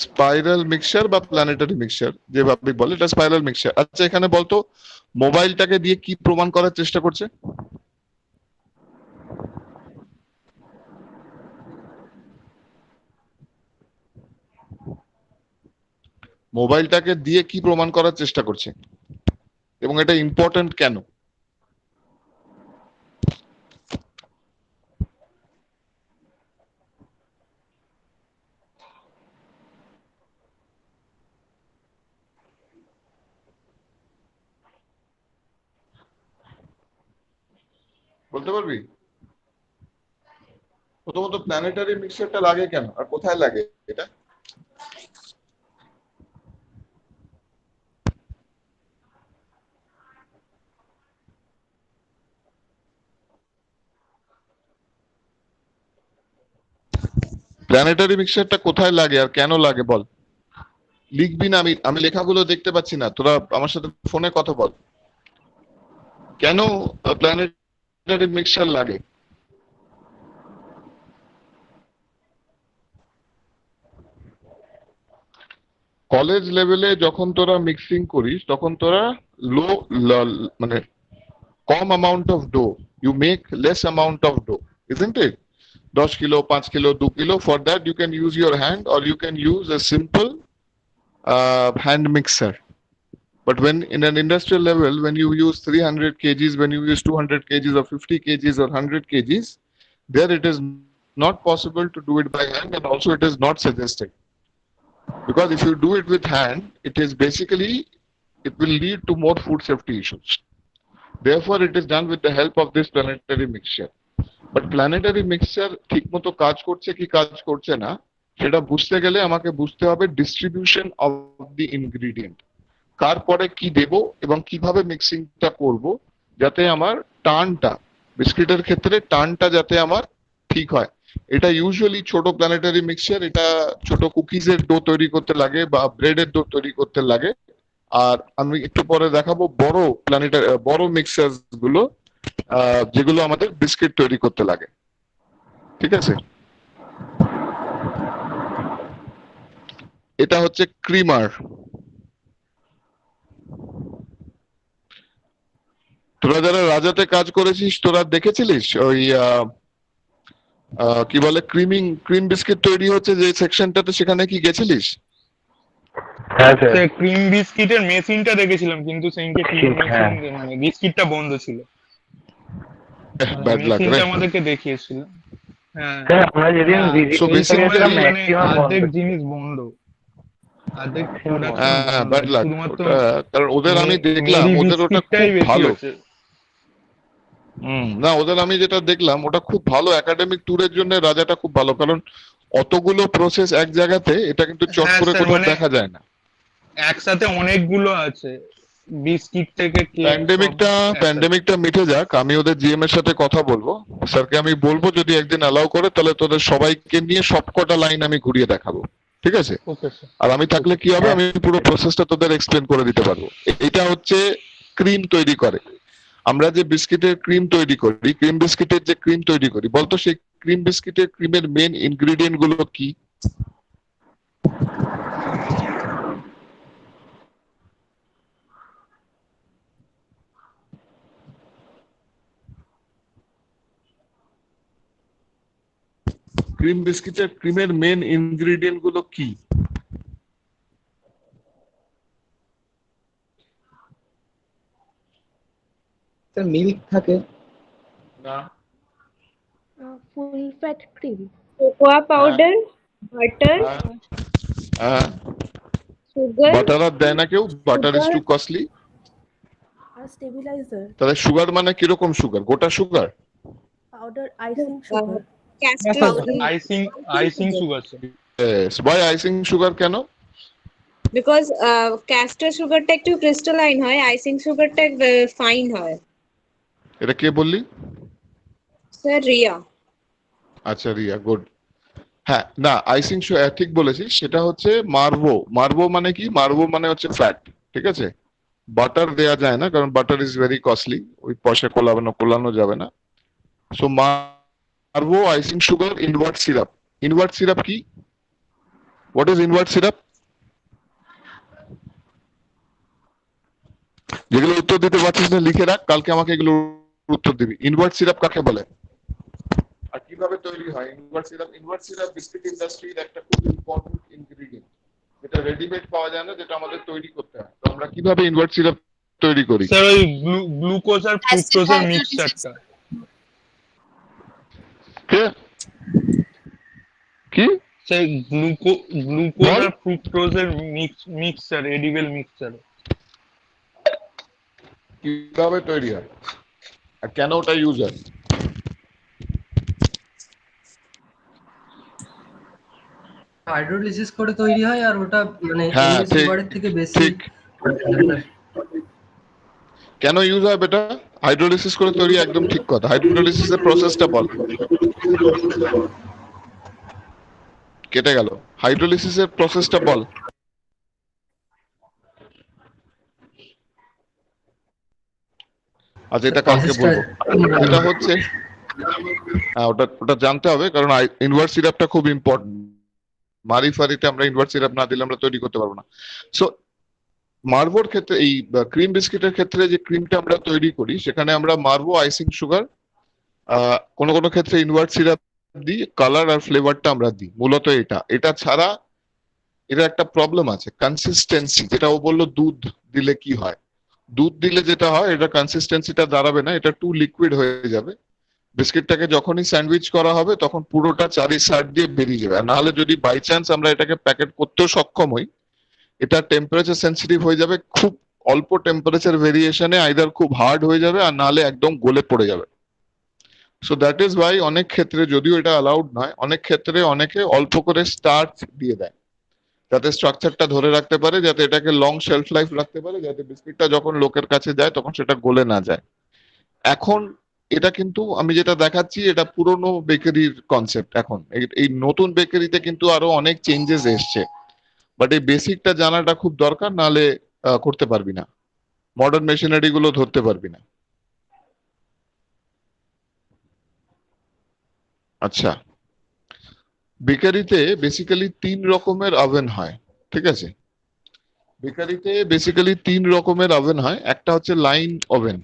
[SPEAKER 2] স্পাইরাল মিক্সচার বা প্ল্যানেটারি মিক্সচার যেভাবে বলে, এটা স্পাইরাল মিক্সচার। আচ্ছা এখানে বলতো মোবাইলটাকে দিয়ে কি প্রমাণ করার চেষ্টা করছে? মোবাইলটাকে দিয়ে কি প্রমাণ করার চেষ্টা করছে এবং এটা ইম্পর্টেন্ট কেন? বলতে পারবি? প্রথমত প্ল্যানেটারি মিক্সচারটা লাগে কেন আর কোথায় লাগে এটা? প্ল্যানেটারি মিক্সচারটা কোথায় লাগে আর কেন লাগে বল। লিখবি না, আমি লেখাগুলো দেখতে পাচ্ছি না, তোরা আমার সাথে ফোনে কথা বল। কেন প্ল্যানেটারি মিক্সচার লাগে? কলেজ লেভেলে যখন তোরা মিক্সিং করিস তখন তোরা লো মানে কম amount of dough, you make less amount of dough, isn't it? 10 kilo, 5 kilo, 2 kilo, for that you can use your hand or you can use a simple hand mixer. But when in an industrial level, when you use 300 kgs, when you use 200 kgs or 50 kgs or 100 kgs, there it is not possible to do it by hand, and also it is not suggested. Because if you do it with hand, it is basically, it will lead to more food safety issues. Therefore, it is done with the help of this planetary mixture. But planetary mixture ঠিকমতো কাজ করছে কি কাজ করছে না সেটা বুঝতে গেলে আমাকে বুঝতে হবে ডিস্ট্রিবিউশন অফ দি ইনগ্রেডিয়েন্ট, কার পরে কি দেব এবং কিভাবে মিক্সিংটা করব যাতে আমার টার্নটা, বিস্কিটের ক্ষেত্রে টার্নটা যাতে আমার ঠিক হয়। এটা ইউজুয়ালি ছোট প্ল্যানেটারি মিক্সচার, এটা ছোট কুকিজের ডো তৈরি করতে লাগে বা ব্রেডের ডো তৈরি করতে লাগে। আর আমি একটু পরে দেখাবো বড় প্ল্যানেটারি বড় মিক্সার গুলো যেগুলো আমাদের বিস্কিট তৈরি করতে লাগে। ঠিক আছে, এটা হচ্ছে ক্রিমার। তোরা যারা রাজাতে কাজ করেছিস তোরা দেখেছিলিস ওই কি বলে ক্রিম বিস্কিট তৈরি হচ্ছে যে সেকশনটাতে, সেখানে কি গেছিলিস?
[SPEAKER 5] হ্যাঁ স্যার।
[SPEAKER 8] ক্রিম বিস্কিটের মেশিনটা দেখেছিলাম কিন্তু সেদিনকে ক্রিম
[SPEAKER 5] হ্যাঁ।
[SPEAKER 8] মেশিন মানে বিস্কিটটা বন্ধ ছিল।
[SPEAKER 2] ব্যাড লাক রে।
[SPEAKER 8] মেশিনটা আমাদেরকে দেখিয়েছিল। হ্যাঁ
[SPEAKER 5] স্যার আমরা যেদিন
[SPEAKER 8] হ্যাঁ,
[SPEAKER 5] ভিজিট
[SPEAKER 2] So
[SPEAKER 8] সেই
[SPEAKER 2] basically-
[SPEAKER 8] সময়
[SPEAKER 5] করেছিলাম
[SPEAKER 8] মানে
[SPEAKER 5] ম্যাক্সিমাম
[SPEAKER 8] অর্ধেক
[SPEAKER 5] বন্ধ।
[SPEAKER 8] জিনিস বন্ধ, অর্ধেক
[SPEAKER 2] হ্যাঁ ব্যাড লাক,
[SPEAKER 8] শুধুমাত্র
[SPEAKER 2] কারণ ওদের আমি দেখলাম
[SPEAKER 8] মেরি
[SPEAKER 2] ওদের ওটা
[SPEAKER 8] বিস্কিটটাই
[SPEAKER 2] খুব
[SPEAKER 8] বেশি
[SPEAKER 2] ভালো।
[SPEAKER 8] হচ্ছে।
[SPEAKER 2] না ওদের আমি যেটা দেখলাম ওটা খুব ভালো, একাডেমিক ট্যুরের জন্য রাজাটা খুব ভালো, কারণ অতগুলো প্রসেস এক জায়গাতে, এটা কিন্তু চট
[SPEAKER 8] হ্যাঁ
[SPEAKER 2] করে
[SPEAKER 8] স্যার,
[SPEAKER 2] কোথাও
[SPEAKER 8] মানে
[SPEAKER 2] দেখা যায় না।
[SPEAKER 8] একসাথে অনেকগুলো আছে, বিস্কিট থেকে কেক
[SPEAKER 2] প্যান্ডেমিকটা মিটে যাক, আমি ওদের জিএম এর সাথে কথা বলবো, স্যারকে আমি বলবো যদি একদিন অ্যালাউ করে তাহলে তোদের সবাইকে নিয়ে সবকটা লাইন আমি ঘুরিয়ে দেখাবো, ঠিক আছে?
[SPEAKER 8] Okay sir.
[SPEAKER 2] আর আমি থাকলে কি হবে, আমি পুরো প্রসেসটা তোদের এক্সপ্লেন করে দিতে পারবো। এটা হচ্ছে ক্রিম তৈরি করে। আমরা যে বিস্কিটের ক্রিম তৈরি করি, ক্রিম বিস্কিটের যে ক্রিম তৈরি করি, বলতো সেই ক্রিম বিস্কিটের ক্রিমের মেন ইনগ্রেডিয়েন্ট গুলো কি? ক্রিম বিস্কিটের ক্রিমের মেন ইনগ্রেডিয়েন্ট গুলো কি?
[SPEAKER 9] স্যার মিল্ক থাকে।
[SPEAKER 2] না,
[SPEAKER 1] full fat cream,
[SPEAKER 6] cocoa powder, butter, sugar,
[SPEAKER 2] butter আর দেয় না কেউ? Butter is too costly.
[SPEAKER 1] আর স্টেবিলাইজার,
[SPEAKER 2] তাহলে সুগার মানে কিরকম সুগার? গোটা sugar?
[SPEAKER 1] Powder, icing sugar.
[SPEAKER 6] castor,
[SPEAKER 8] icing sugar sir.
[SPEAKER 2] Why icing sugar কেন?
[SPEAKER 6] because castor sugarটা একটু crystalline হয়, icing sugarটা ফাইন হয়।
[SPEAKER 2] এটা কে বললি?
[SPEAKER 6] স্যার রিয়া।
[SPEAKER 2] আচ্ছা রিয়া, গুড। হ্যাঁ না, আইসিং ঠিক বলেছিস, সেটা হচ্ছে মার্ভো। মার্ভো মানে কি? মার্ভো মানে হচ্ছে ফ্যাট, ঠিক আছে? বাটার দেয়া যায় না, কারণ বাটার ইজ ভেরি কস্টলি, ওই পয়সা কোলানো যাবে না। সো মার্ভো, icing sugar, invert syrup. Invert syrup কি? What is invert syrup? যেগুলো উত্তর দিতে পারছিস না লিখে রাখ, কালকে আমাকে এগুলো উত্তর দিবি। ইনভার্ট সিরাপ কাকে বলে আর কিভাবে তৈরি হয় invert syrup? Invert syrup biscuit ইন্ডাস্ট্রির একটা খুব ইম্পর্টেন্ট ইনগ্রেডিয়েন্ট, যেটা রেডিমেড পাওয়া যায় না, যেটা আমাদের তৈরি করতে হয়। তো আমরা কিভাবে ইনভার্ট সিরাপ তৈরি করি?
[SPEAKER 8] স্যার ওই গ্লুকোজ আর ফ্রুক্টোজের মিক্সচারটা।
[SPEAKER 2] কি
[SPEAKER 8] স্যার গ্লুকোজ আর ফ্রুক্টোজের মিক্সচার, এডিবল মিক্সচার।
[SPEAKER 2] কিভাবে তৈরি হয় আর কেন ওটা ইউজ হয়?
[SPEAKER 10] হাইড্রোলিসিস করে তৈরি হয়, আর ওটা মানে
[SPEAKER 2] হ্যাঁ,
[SPEAKER 10] এমনি
[SPEAKER 2] ঠিক,
[SPEAKER 10] সুগারের থেকে বেশি।
[SPEAKER 2] ঠিক। কেন ইউজ হয় বেটা? হাইড্রোলিসিস করে তৈরি, একদম ঠিক কথা। হাইড্রোলিসিসের প্রসেসটা বল। কেটে গেল। হাইড্রোলিসিসের প্রসেসটা বল। আচ্ছা, এটা কালকে বলবো। এটা হচ্ছে ওটা জানতে হবে, কারণ ইনভার্ট সিরাপটা খুব ইম্পর্টেন্ট। মারিফারিতে আমরা ইনভার্ট সিরাপ না দিলে আমরা তৈরি করতে পারবো না। সো মার্ভোর ক্ষেত্রে, এই ক্রিম বিস্কিটের ক্ষেত্রে যে ক্রিমটা আমরা তৈরি করি, সেখানে আমরা মার্ভো, আইসিং সুগার, কোনো কোনো ক্ষেত্রে ইনভার্ট সিরাপ দিই, কালার আর ফ্লেভারটা আমরা দিই। মূলত এটা ছাড়া এটা একটা প্রবলেম আছে, কনসিস্টেন্সি। যেটা ও বললো দুধ দিলে কি হয়, দুধ দিলে যেটা হয়, এটা কনসিস্টেন্সিটা দাঁড়াবে না, এটা টু লিকুইড হয়ে যাবে। বিস্কিটটাকে যখনই স্যান্ডউইচ করা হবে তখন পুরোটা চারি সাইড দিয়ে বেরিয়ে যাবে। আর নাহলে যদি বাই চান্স আমরা এটাকে প্যাকেট করতেও সক্ষম হই, এটা টেম্পারেচার সেন্সিটিভ হয়ে যাবে। খুব অল্প টেম্পারেচার ভেরিয়েশনে আইদার খুব হার্ড হয়ে যাবে, আর নাহলে একদম গলে পড়ে যাবে। সো দ্যাট ইজ ওয়াই অনেক ক্ষেত্রে, যদিও এটা অ্যালাউড নয়, অনেক ক্ষেত্রে অনেকে অল্প করে স্টার্চ দিয়ে দেয়, যাতে স্ট্রাকচারটা ধরে রাখতে পারে, যাতে এটাকে লং শেলফ লাইফ রাখতে পারে, যাতে বিস্কিটটা যখন লোকের কাছে যায় তখন সেটা গলে না যায়। এখন এটা কিন্তু আমি যেটা দেখাচ্ছি, এটা পুরনো বেকারির কনসেপ্ট। এখন এই নতুন বেকারিতে কিন্তু আরো অনেক চেঞ্জেস এসছে, বাট এই বেসিকটা জানাটা খুব দরকার, নাহলে করতে পারবি না, মডার্ন মেশিনারি গুলো ধরতে পারবি না। আচ্ছা, বেকারিতে বেসিক্যালি 3 রকমের ওভেন হয়, ঠিক আছে? বেকারিতে বেসিক্যালি 3 রকমের ওভেন হয়। একটা হচ্ছে লাইন ওভেন,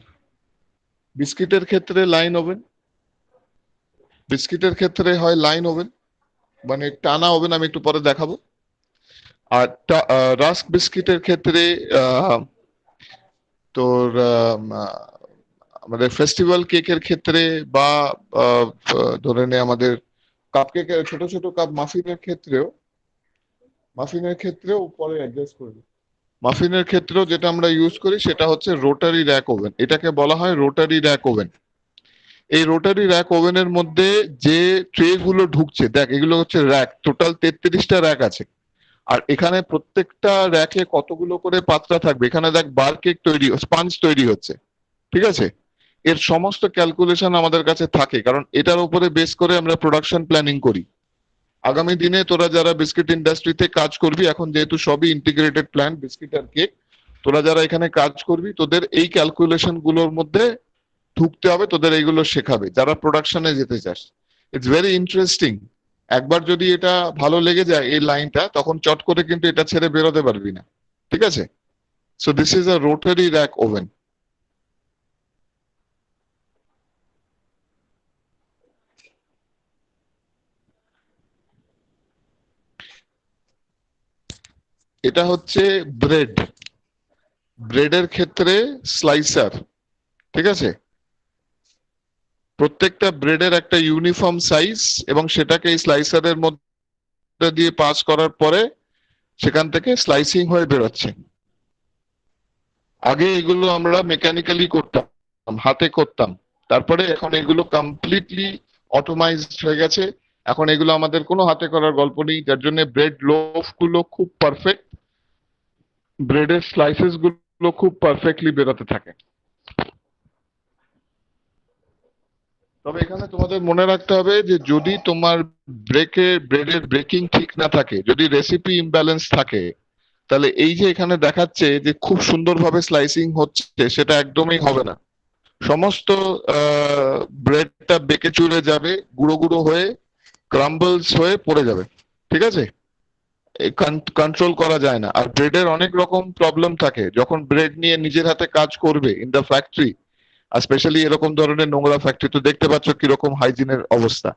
[SPEAKER 2] বিস্কিটের ক্ষেত্রে লাইন ওভেন, বিস্কিটের ক্ষেত্রে হয় লাইন ওভেন, মানে টানা ওভেন, আমি একটু পরে দেখাবো। আর রাস্ক বিস্কিটের ক্ষেত্রে তোর আমাদের ফেস্টিভ্যাল কেকের ক্ষেত্রে, বা ধরে নে আমাদের কাপ কেকের ছোট ছোট কাপ মাফিনের ক্ষেত্রেও পরে অ্যাডজাস্ট করবে। মাফিনের ক্ষেত্রেও যেটা আমরা ইউজ করি সেটা হচ্ছে রোটারি র্যাক ওভেন। এটাকে বলা হয় রোটারি র্যাক ওভেন। এই রোটারি র্যাক ওভেনের মধ্যে যে ট্রে গুলো ঢুকছে, দেখ এগুলো হচ্ছে র্যাক, টোটাল 33টা র্যাক আছে। আর এখানে প্রত্যেকটা র্যাকে কতগুলো করে পাত্রা থাকবে। এখানে দেখ বার কেক তৈরি, স্পঞ্জ তৈরি হচ্ছে, ঠিক আছে? এর সমস্ত ক্যালকুলেশন আমাদের কাছে থাকে, কারণ এটার উপরে বেস করে আমরা প্রোডাকশন প্ল্যানিং করি। আগামী দিনে তোরা যারা বিস্কিট ইন্ডাস্ট্রিতে কাজ করবি, এখন যেহেতু সবই ইন্টিগ্রেটেড প্ল্যান, বিস্কিট আর কেক, তোরা যারা এখানে কাজ করবি, তোদের এই ক্যালকুলেশন গুলোর মধ্যে ঢুকতে হবে, তোদের এইগুলো শেখাবে যারা প্রোডাকশনে যেতে চাস। It's very interesting. একবার যদি এটা ভালো লেগে যায় এই লাইনটা, তখন চট করে কিন্তু এটা ছেড়ে বেরোতে পারবি না, ঠিক আছে? So this is a rotary rack oven. এটা হচ্ছে ব্রেড, ব্রেডের ক্ষেত্রে স্লাইসার, ঠিক আছে? প্রত্যেকটা ব্রেডের একটা ইউনিফর্ম সাইজ, এবং সেটাকে এই স্লাইসারের মধ্যে দিয়ে পাস করার পরে সেখান থেকে স্লাইসিং হয়ে বেরোচ্ছে। আগে এগুলো আমরা মেকানিক্যালি করতাম, হাতে করতাম, তারপরে এখন এগুলো কমপ্লিটলি অটোমাইজড হয়ে গেছে। এখন এগুলো আমাদের কোনো হাতে করার গল্প নেই, যার জন্য ব্রেড লোফ গুলো খুব পারফেক্ট, ব্রেডের স্লাইসেস গুলো খুব পারফেক্টলি বেরোতে থাকে। তবে এখানে তোমাদের মনে রাখতে হবে যে যদি তোমার ব্রেডের ব্রেকিং ঠিক না থাকে, যদি রেসিপি ইমব্যালেন্স থাকে, তাহলে এই যে এখানে দেখাচ্ছে যে খুব সুন্দরভাবে স্লাইসিং হচ্ছে, সেটা একদমই হবে না। সমস্ত ব্রেডটা বেঁকে চুরে যাবে, গুঁড়ো গুঁড়ো হয়ে ক্রাম্বলস হয়ে পড়ে যাবে, ঠিক আছে? কন্ট্রোল করা যায় না। আর ব্রেডের অনেক রকম প্রবলেম থাকে যখন ব্রেড নিয়ে নিজের হাতে কাজ করবে ইন দ্য ফ্যাক্টরি, আর স্পেশালি এরকম ধরনের নোংরা ফ্যাক্টরি, তো দেখতে পাচ্ছ কিরকম হাইজিনের অবস্থা।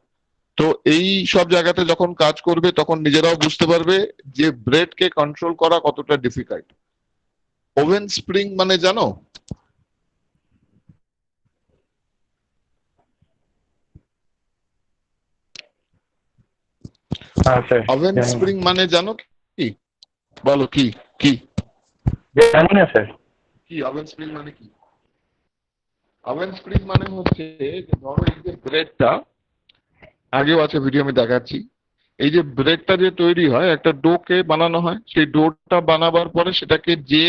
[SPEAKER 2] তো এই সব জায়গাতে যখন কাজ করবে তখন নিজেরাও বুঝতে পারবে যে ব্রেডকে কন্ট্রোল করা কতটা ডিফিকাল্ট। ওভেন স্প্রিং মানে জানো?
[SPEAKER 5] হ্যাঁ স্যার
[SPEAKER 2] ওভেন স্প্রিং মানে জানো কি? বলো কি কি
[SPEAKER 5] জানি না স্যার।
[SPEAKER 2] কি ওভেন স্প্রিং মানে কি? ওভেন স্প্রিং মানে হচ্ছে যে ধরো এই যে ব্রেডটা, আগেও আছে ভিডিও আমি দেখাচ্ছি, এই যে ব্রেডটা যে তৈরি হয় একটা ডোকে বানানো হয়, সেই ডোটা বানাবার পরে সেটাকে যে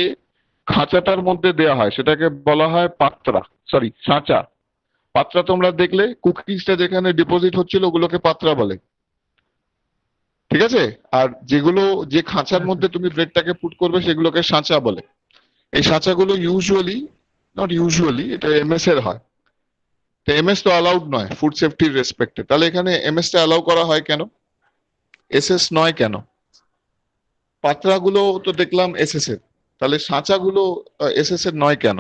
[SPEAKER 2] খাঁচাটার মধ্যে দেওয়া হয় সেটাকে বলা হয় পাত্রা, সরি সাঁচা। পাত্রা তোমরা দেখলে কুকিজটা যেখানে ডিপোজিট হচ্ছিল ওগুলোকে পাত্রা বলে, ঠিক আছে? আর যেগুলো যে খাঁচার মধ্যে তুমি ব্রেডটাকে পুট করবে সেগুলোকে সাঁচা বলে। এই সাঁচাগুলো ইউজুয়ালি, নট ইউজুয়ালি, এটা এমএস এর হয়। তো এমএস তো অ্যালাউড নয় ফুড সেফটির রেসপেক্টে, তাহলে এখানে এমএস টা অ্যালাউ করা হয় কেন, এসএস নয় কেন? পাত্রাগুলো তো দেখলাম এসএস এর, তাহলে সাঁচাগুলো এসএস এর নয় কেন?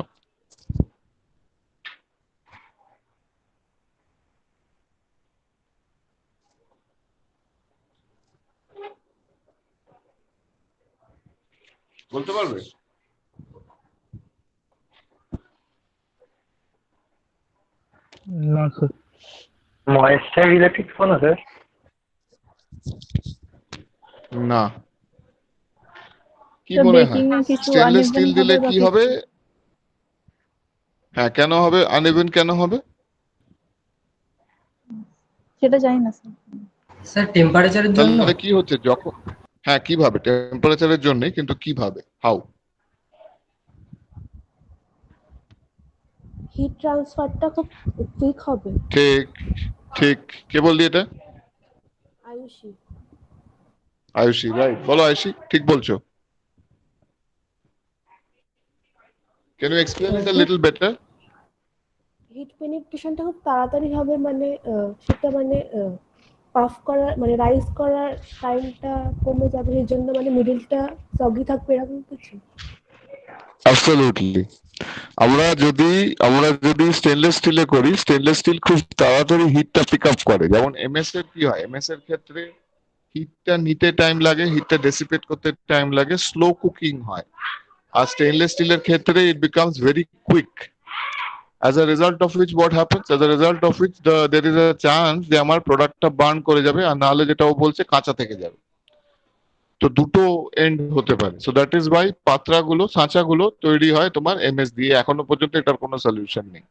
[SPEAKER 2] বলতে পারবে?
[SPEAKER 8] না স্যার।
[SPEAKER 5] ময়েশ্চার রিলেটেড কোনো স্যার?
[SPEAKER 2] না। কি মনে হয় স্টেনলেস স্টিল দিলে কি হবে? হ্যাঁ, কেন হবে আনইভেন, কেন হবে?
[SPEAKER 11] সেটা জানি না স্যার।
[SPEAKER 10] স্যার টেম্পারেচারের জন্য।
[SPEAKER 2] তাহলে কি হচ্ছে যখন, হ্যাঁ কিভাবে টেম্পারেচারের জন্য, কিন্তু কিভাবে, হাউ?
[SPEAKER 11] হিট ট্রান্সফারটা খুব কুইক হবে।
[SPEAKER 2] ঠিক ঠিক, কে বললি এটা?
[SPEAKER 11] আয়ুষী।
[SPEAKER 2] আয়ুষী, রাইট। বলো আয়ুষী, ঠিক বলছো। Can you explain it a little better?
[SPEAKER 11] Heat পেনিট্রেশনটা খুব তাড়াতাড়ি হবে, মানে সেটা মানে পাফ করার মানে রাইজ করার টাইমটা কমে যাবে, এর জন্য মানে মিডলটা সগি থাকবে এরকম কিছু।
[SPEAKER 2] অ্যাবসলিউটলি। আমরা যদি স্টেনলেস স্টিলে করি, স্টেনলেস স্টিল খুব তাড়াতাড়ি হিটটা পিক আপ করে। যেমন এমএস এর কি হয়, এমএস এর ক্ষেত্রে হিটটা নিতে টাইম লাগে, হিটটা ডেসিপেট করতে টাইম লাগে, স্লো কুকিং হয়। আর স্টেনলেস স্টিলের ক্ষেত্রে it becomes very quick. As a result of which what happens? As a result of which there is a chance যে আমার প্রোডাক্টটা বার্ন করে যাবে, আর নাহলে যেটা ও বলছে কাঁচা থেকে যাবে। তো দুটো এন্ড হতে পারে। সো দ্যাট ইজ ওয়াই পাত্রাগুলো, সাঁচাগুলো তৈরি হয় তোমার এমএস দিয়ে। এখনো পর্যন্ত এটার কোনো সলিউশন নেই।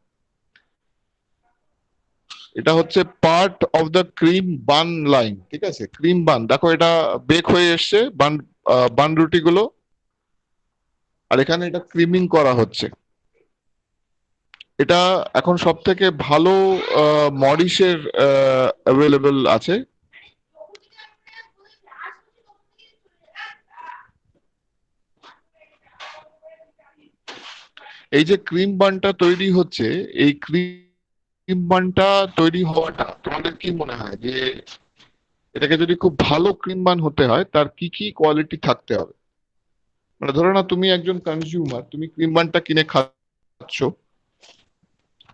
[SPEAKER 2] এটা হচ্ছে part of the cream bun line, ঠিক আছে? ক্রিম বান, দেখো এটা বেক হয়ে এসছে বান রুটি গুলো, আর এখানে এটা ক্রিমিং করা হচ্ছে। এটা এখন সব থেকে ভালো মরিসের অ্যাভেলেবল আছে। এই যে ক্রিম বানটা তৈরি হচ্ছে, এই ক্রিম বানটা তৈরি হওয়াটা তোমাদের কি মনে হয় যে এটাকে যদি খুব ভালো ক্রিম বান হতে হয় তার কি কি কোয়ালিটি থাকতে হবে? মানে ধরো না, তুমি একজন কনজিউমার, তুমি ক্রিম বানটা কিনে খাচ্ছ,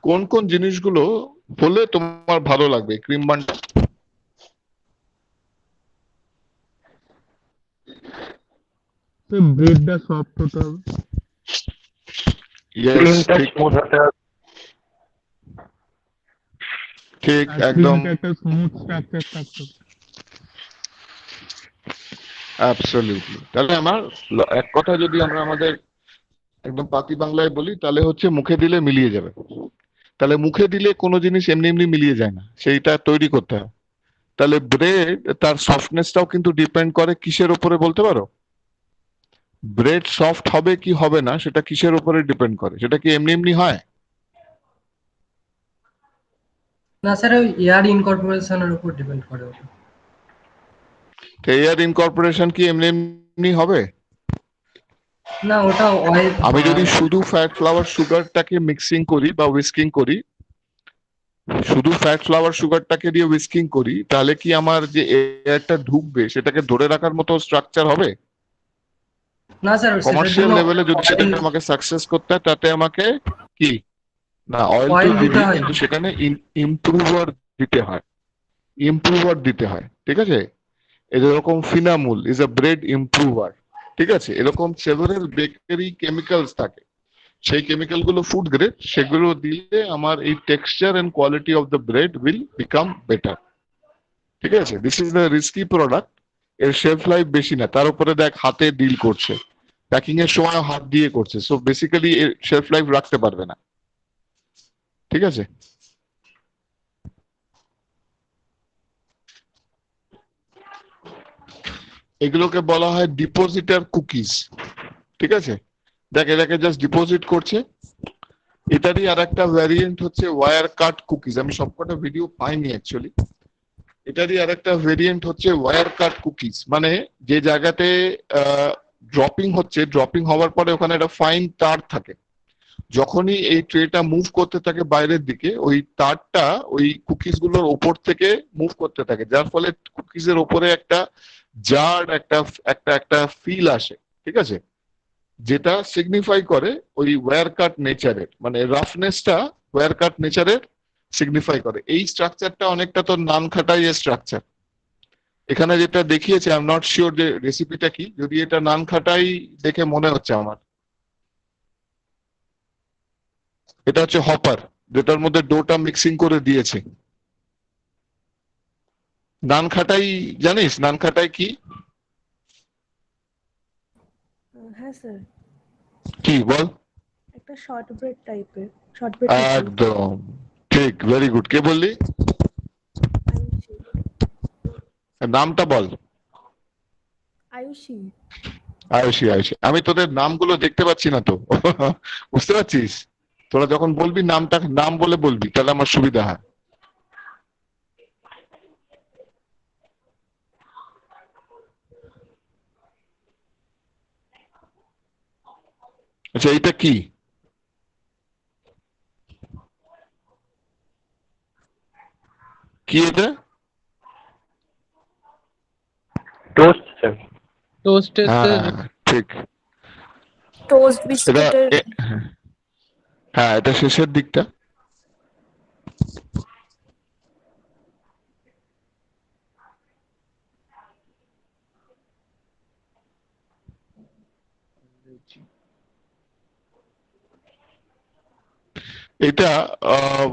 [SPEAKER 2] কোন কোন জিনিসগুলো হলে তোমার ভালো লাগবে ক্রিম বানটা?
[SPEAKER 8] ব্রেডটা সফট হতে হবে,
[SPEAKER 5] ক্রিমটা স্মুথ হতে হবে।
[SPEAKER 2] ঠিক, একদম
[SPEAKER 8] একটা স্মুথ স্ট্রাকচার থাকতে হবে।
[SPEAKER 2] অ্যাবসলিউটলি। তাহলে আমার এক কথা যদি আমরা আমাদের একদম পাতি বাংলায় বলি, তাহলে হচ্ছে মুখে দিলে মিলিয়ে যাবে। তাহলে মুখে দিলে কোনো জিনিস এমনি এমনি মিলিয়ে যায় না, সেইটা তৈরি করতে হয়। তাহলে ব্রেড তার সফটনেসটাও কিন্তু ডিপেন্ড করে কিসের উপরে বলতে পারো? ব্রেড সফট হবে কি হবে না সেটা কিসের উপরে ডিপেন্ড করে? সেটা কি এমনি এমনি হয়?
[SPEAKER 10] না স্যার, ওই এয়ার ইনকর্পোরেশনের উপর ডিপেন্ড করে ওটা।
[SPEAKER 2] তো এয়ার ইনকর্পোরেশন কি এমনি এমনি হবে?
[SPEAKER 10] না, ওটা
[SPEAKER 2] আমি যদি শুধু ফ্যাট ফ্লাওয়ার সুগারটাকে মিক্সিং করি বা উইস্কিং করি, শুধু ফ্যাট ফ্লাওয়ার সুগারটাকে দিয়ে হুইস্কিং করি, তাহলে কি আমার যে এয়ারটা ঢুকবে সেটাকে ধরে রাখার মতো স্ট্রাকচার হবে?
[SPEAKER 10] না স্যার সেটার
[SPEAKER 2] কমার্শিয়াল
[SPEAKER 10] জন্য
[SPEAKER 2] লেভেলে যদি সেটাকে আমাকে সাকসেস করতে হয়, তাতে আমাকে কি না অয়েল তো
[SPEAKER 10] অয়েল দিতে
[SPEAKER 2] দিবি,
[SPEAKER 10] হয়।
[SPEAKER 2] কিন্তু সেখানে ইমপ্রুভার দিতে হয়, ইমপ্রুভার দিতে হয়, ঠিক আছে? এরকম ফিনামুল ইজ আ ব্রেড ইমপ্রুভার, ঠিক আছে? এরকম সেভারাল বেকারি কেমিক্যালস থাকে, সেই কেমিক্যাল গুলো ফুড গ্রেড, সেগুলো দিলে আমার এই texture and quality of the bread will become better, ঠিক আছে? This is the risky product. এর শেলফ লাইফ বেশি না, তার উপরে দেখ হাতে ডিল করছে, প্যাকিং এর সময় হাত দিয়ে করছে, সো বেসিক্যালি এর শেলফ লাইফ রাখতে পারবে না, ঠিক আছে? এগুলোকে বলা হয় ডিপোজিটার কুকিজ, ঠিক আছে? দেখ এটাকে জাস্ট ডিপোজিট করছে। এটারই আর একটা ভ্যারিয়েন্ট হচ্ছে ওয়্যার কাট কুকিজ, আমি সবকটা ভিডিও পাইনি অ্যাকচুয়ালি। এটারই আর একটা ভেরিয়েন্ট হচ্ছে ওয়্যার কাট কুকিজ, মানে যে জায়গাতে ড্রপিং হচ্ছে, ড্রপিং হওয়ার পরে ওখানে একটা ফাইন তার থাকে, যখনই এই ট্রেটা মুভ করতে থাকে বাইরের দিকে, ওই তারটা ওই কুকিজ গুলোর ওপর থেকে মুভ করতে থাকে, যার ফলে কুকিজের ওপরে একটা জার্ড একটা একটা একটা ফিল আসে, ঠিক আছে? যেটা সিগনিফাই করে ওই ওয়্যার কাট নেচারের, মানে রাফনেসটা ওয়্যার কাট নেচারের সিগনিফাই করে। এই স্ট্রাকচারটা অনেকটা তো নান খাটাই এর স্ট্রাকচার। এখানে যেটা দেখিয়েছে আই এম নট শিওর যে রেসিপিটা কি, যদি এটা নান খাটাই দেখে মনে হচ্ছে আমার। এটা হচ্ছে হপার, যেটার মধ্যে ডোটা মিক্সিং করে দিয়েছে। নান খাটাই জানিস? নান খাটাই কি?
[SPEAKER 11] হ্যাঁ স্যার,
[SPEAKER 2] কি বল?
[SPEAKER 11] একটা শর্ট ব্রেড টাইপের, শর্ট ব্রেড
[SPEAKER 2] একদম ঠিক, ভেরি গুড। কে বললি?
[SPEAKER 11] আয়ুষী।
[SPEAKER 2] নামটা বল।
[SPEAKER 11] আয়ুষী।
[SPEAKER 2] আয়ুষী, আয়ুষী। আমি তোদের নামগুলো দেখতে পাচ্ছি না তো, বুঝতে পারছিস? তোরা যখন বলবি নামটা নাম বলে বলবি, তাহলে আমার সুবিধা হয়। আচ্ছা এইটা কি? কি এটা?
[SPEAKER 5] Toast sir.
[SPEAKER 4] টোস্টেড
[SPEAKER 2] হ্যাঁ ঠিক।
[SPEAKER 6] টোস্ট
[SPEAKER 2] এটা
[SPEAKER 6] বিস্কুটের
[SPEAKER 2] হ্যাঁ, এটা শেষের দিকটা। এটা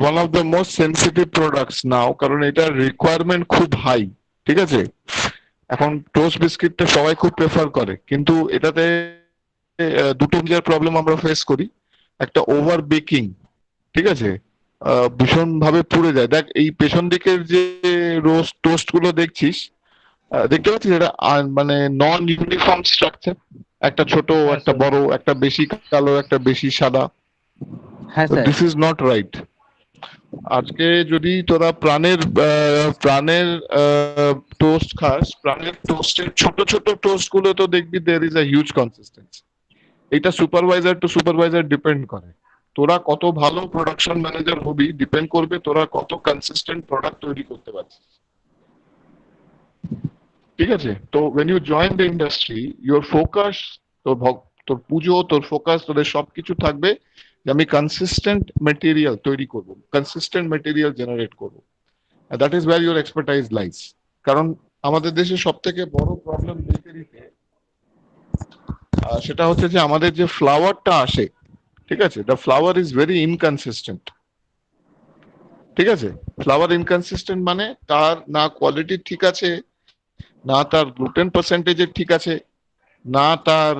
[SPEAKER 2] one of the most sensitive products now, কারণ এটার রিকোয়ারমেন্ট খুব হাই, ঠিক আছে? এখন টোস্ট বিস্কিটটা সবাই খুব প্রেফার করে, কিন্তু এটাতে দুটো মেজর প্রবলেম আমরা ফেস করি। একটা ওভার বেকিং, ঠিক আছে? ভীষণ ভাবে পুড়ে যায়। দেখ এই পেছন দিকের যে রোস্ট টোস্ট গুলো দেখছিস, দেখতে পাচ্ছিস, এটা মানে নন ইউনিফর্ম স্ট্রাকচার, একটা ছোট একটা বড়, একটা বেশি কালো একটা বেশি সাদা।
[SPEAKER 9] হ্যাঁ sir.
[SPEAKER 2] This is not right. আজকে যদি তোরা প্রাণের টোস্ট খাস, প্রাণের টোস্টের ছোট ছোট টোস্ট গুলো তো দেখবি there is a huge consistency. এটা সুপারভাইজার টু সুপারভাইজার ডিপেন্ড করে। তোরা কত ভালো প্রোডাকশন ম্যানেজার হবি ডিপেন্ড করবে তোরা কত কনসিস্টেন্ট প্রোডাক্ট তৈরি করতে পারছিস, ঠিক আছে? তো when you join the industry, your focus, তোর পুজো, তোর ফোকাস, তোদের সবকিছু থাকবে যে আমি কনসিস্টেন্ট মেটেরিয়াল তৈরি করব, কনসিস্টেন্ট মেটেরিয়াল জেনারেট করব। That is where your expertise lies. কারণ আমাদের দেশে সব থেকে বড় প্রবলেম বেকারিতে সেটা হচ্ছে যে আমাদের যে ফ্লাওয়ারটা আসে, ঠিক আছে, the flower is very inconsistent, ঠিক আছে? ফ্লাওয়ার ইনকনসিস্টেন্ট মানে তার না কোয়ালিটি ঠিক আছে, না তার গ্লুটেন পার্সেন্টেজের ঠিক আছে, না তার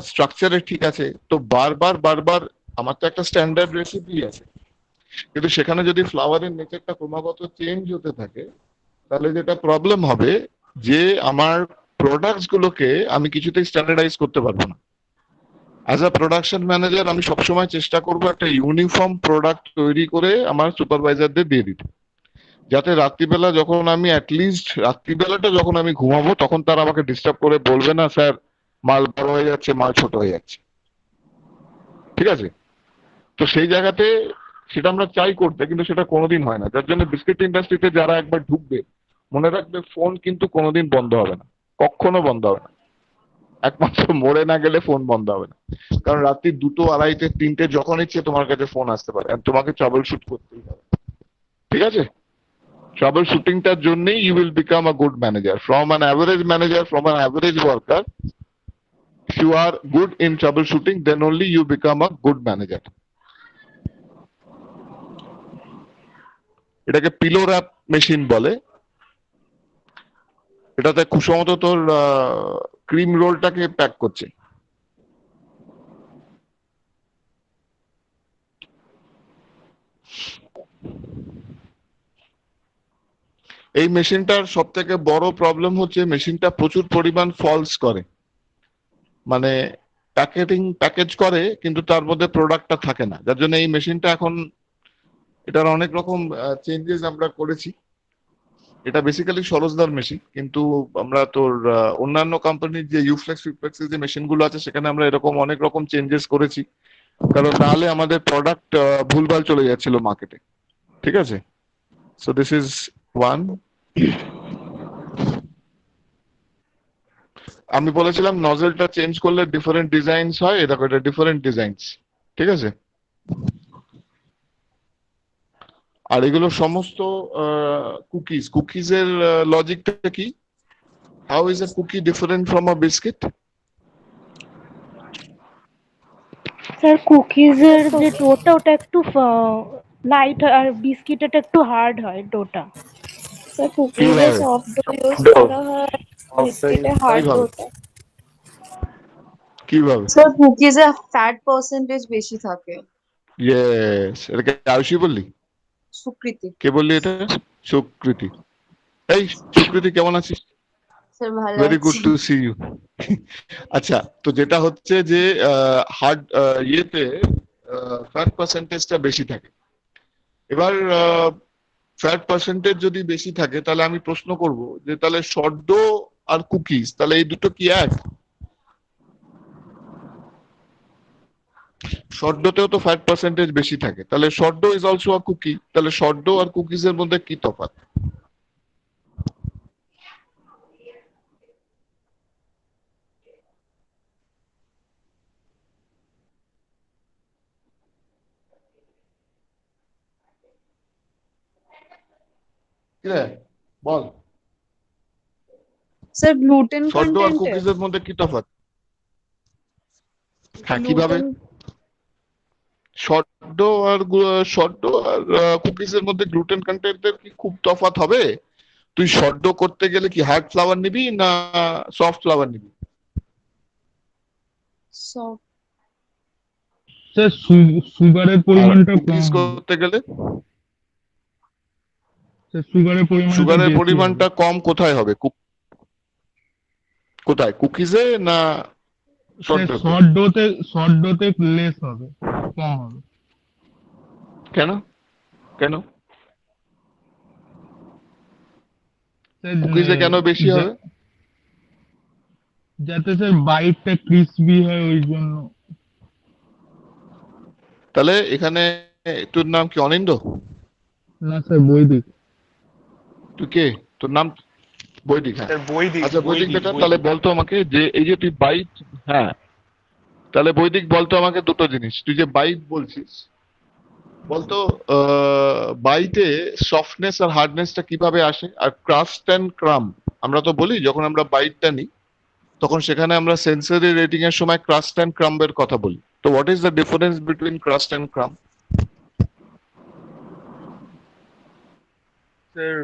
[SPEAKER 2] স্ট্রাকচারের ঠিক আছে। তো বারবার বারবার আমার তো একটা স্ট্যান্ডার্ড রেসিপি আছে, কিন্তু সেখানে যদি ফ্লাওয়ারের নেচারটা ক্রমাগত চেঞ্জ হতে থাকে, তাহলে যেটা প্রবলেম হবে যে আমার প্রোডাক্টস গুলোকে আমি কিছুতেই স্ট্যান্ডার্ডাইজ করতে পারবো না। অ্যাজ আ প্রোডাকশন ম্যানেজার আমি সবসময় চেষ্টা করবো একটা ইউনিফর্ম প্রোডাক্ট তৈরি করে আমার সুপারভাইজারদের দিয়ে দিতে, যাতে রাত্রিবেলা যখন আমি অ্যাটলিস্ট রাত্রিবেলাটা যখন আমি ঘুমাবো, তখন তারা আমাকে ডিস্টার্ব করে বলবে না স্যার মাল বড় হয়ে যাচ্ছে, মাল ছোট হয়ে যাচ্ছে, ঠিক আছে? তো সেই জায়গাতে সেটা আমরা চাই করতে, কিন্তু সেটা কোনোদিন হয় না। যার জন্য বিস্কিট ইন্ডাস্ট্রিতে যারা একবার ঢুকবে, মনে রাখবে ফোন কিন্তু কোনোদিন বন্ধ হবে না, কখনো বন্ধ হবে না। একমাত্র মরে না গেলে ফোন বন্ধ হবে না। কারণ রাত্রি 2টো, 2:30, 3টে যখন ইচ্ছে তোমার কাছে ফোন আসতে পারে, আর তোমাকে ট্রাবল শুট করতেই হবে। ঠিক আছে? ট্রাবল শুটিংটার জন্যই you will become a good manager. From an average manager, from an average worker, if you are good in troubleshooting, then only you become a good manager. এটাকে পিলো র্যাপ মেশিন বলে। এটাতে খুশমতো তোর ক্রিম রোলটাকে প্যাক করছে। এই মেশিনটার সব থেকে বড় প্রবলেম হচ্ছে মেশিনটা প্রচুর পরিমাণ ফলস করে, মানে প্যাকেজ করে কিন্তু তার মধ্যে প্রোডাক্টটা থাকে না। যার জন্য এই মেশিনটা এখন, এটার অনেক রকম চেঞ্জেস আমরা করেছি। এটা বেসিক্যালি সরোজদার মেশিন, কিন্তু আমরা তোর অন্যান্য কোম্পানির যে ইউফ্লেক্স ফিফ্লেক্সের যে মেশিনগুলো আছে সেখানে আমরা এরকম অনেক রকম চেঞ্জেস করেছি, কারণ নাহলে আমাদের প্রোডাক্ট ভুলভাল চলে যাচ্ছিল মার্কেটে। ঠিক আছে? So this is one. আমি বলেছিলাম নজেলটা চেঞ্জ করলে ডিফারেন্ট ডিজাইনস হয়, এটা এটা ডিফারেন্ট ডিজাইনস। ঠিক আছে? আর এগুলো সমস্ত কুকিজের লজিকটা কি? How is a cookie different from a biscuit?
[SPEAKER 11] Sir কুকিজের যে ডোটা ওটা একটু লাইট হয় আর বিস্কিটটা একটু হার্ড হয় ডোটা। স্যার কুকিজে সফট ডো ইউজ করা হয়, বিস্কিটে হার্ড ডোটা।
[SPEAKER 2] কিভাবে?
[SPEAKER 12] স্যার কুকিজে ফ্যাট পার্সেন্টেজ বেশি থাকে।
[SPEAKER 2] ইয়েস, এটাকে আয়ুষী বললি?
[SPEAKER 12] সুকৃতি।
[SPEAKER 2] কে বললি এটা? সুকৃতি। এই সুকৃতি, কেমন আছিস?
[SPEAKER 12] স্যার ভালো আছি।
[SPEAKER 2] Very good to see you. আচ্ছা, তো যেটা হচ্ছে যে হার্ড ইয়েতে ফ্যাট পার্সেন্টেজটা বেশি থাকে। এবার ফ্যাট পার্সেন্টেজ যদি বেশি থাকে তাহলে আমি প্রশ্ন করব যে তাহলে শর্ট ডো আর কুকিজ, তাহলে এই দুটো কি এক? শর্ট ডোতেও তো ফ্যাট পার্সেন্টেজ বেশি থাকে, তাহলে short dough is also a cookie. তাহলে শর্ট ডো আর কুকিজের মধ্যে কি তফাৎ? বল।
[SPEAKER 12] স্যার গ্লুটেন
[SPEAKER 2] শর্ট ডো আর
[SPEAKER 12] কন্টেন্ট
[SPEAKER 2] কুকিজের মধ্যে কি তফাৎ? হ্যাঁ, কিভাবে? শর্ট ডো আর কুকিজের মধ্যে গ্লুটেন কন্টেন্টের কি খুব তফাৎ হবে? তুই শর্ট ডো করতে গেলে কি হার্ড ফ্লাওয়ার নিবি না সফট ফ্লাওয়ার নিবি?
[SPEAKER 12] সফট।
[SPEAKER 8] স্যার সুগারের পরিমাণটা কম
[SPEAKER 2] কুকিজ
[SPEAKER 8] হবে।
[SPEAKER 2] করতে গেলে
[SPEAKER 8] স্যার সুগারের
[SPEAKER 2] সুগারের
[SPEAKER 8] বেশি
[SPEAKER 2] পরিমাণটা
[SPEAKER 8] হবে।
[SPEAKER 2] কম কোথায় হবে? কোথায়, কুকিজে না শর্ট ডোতে?
[SPEAKER 8] শর্ট ডোতে লেস হবে, কম হবে।
[SPEAKER 2] কেন কেন
[SPEAKER 8] স্যার
[SPEAKER 2] কুকিজে কেন বেশি হবে?
[SPEAKER 8] যাতে স্যার বাইটটা ক্রিসপি হয় ওই জন্য।
[SPEAKER 2] তাহলে এখানে তোর নাম কি অনিন্দ?
[SPEAKER 8] না স্যার, বৈদিক।
[SPEAKER 2] তুই কে? তোর নাম বৈদিক? হ্যাঁ,
[SPEAKER 8] বৈদিক।
[SPEAKER 2] আচ্ছা বৈদিক বেটা, তাহলে বলতো আমাকে যে এই যে তুই বাইট, হ্যাঁ তাহলে বৈদিক বলতো আমাকে দুটো জিনিস। তুই যে বাইট বলছিস, বলতো বাইটে সফটনেস আর হার্ডনেসটা কিভাবে আসে? আর ক্রাস্ট এন্ড ক্রাম, আমরা তো বলি যখন আমরা বাইটটা নিই তখন সেখানে আমরা সেন্সরি রেটিং এর সময় ক্রাস্ট এন্ড ক্রাম্বের কথা বলি। তো what is the difference between crust and crumb?
[SPEAKER 8] Sir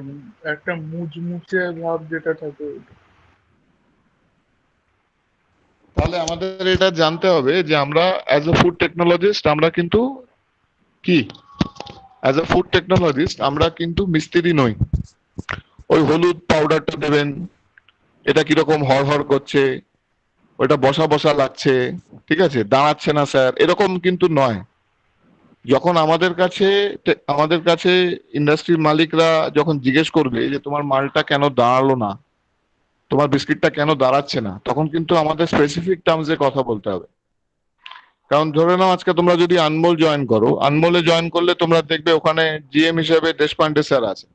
[SPEAKER 8] একটা মুচমুচে ভাব যেটা থাকে।
[SPEAKER 2] তাহলে আমাদের এটা জানতে হবে যে আমরা অ্যাজ এ ফুড টেকনোলজিস্ট আমরা কিন্তু কি, অ্যাজ এ ফুড টেকনোলজিস্ট আমরা কিন্তু মিস্ত্রি নই। ওই হলুদ পাউডারটা দেবেন, এটা কিরকম হড়হড় করছে, ওটা বসা বসা লাগছে, ঠিক আছে, দাঁড়াচ্ছে না স্যার, এরকম কিন্তু নয়। যখন আমাদের কাছে ইন্ডাস্ট্রির মালিকরা যখন জিজ্ঞেস করবে যে তোমার মালটা কেন দাঁড়ালো না, তোমার বিস্কিটটা কেন দাঁড়াচ্ছে না, তখন কিন্তু আমাদের স্পেসিফিক টার্মসে কথা বলতে হবে। কারণ ধরে নাও আজকে তোমরা যদি আনমোল জয়েন করো, আনমোলে জয়েন করলে তোমরা দেখবে ওখানে জিএম হিসেবে দেশপান্ডে স্যার আছে।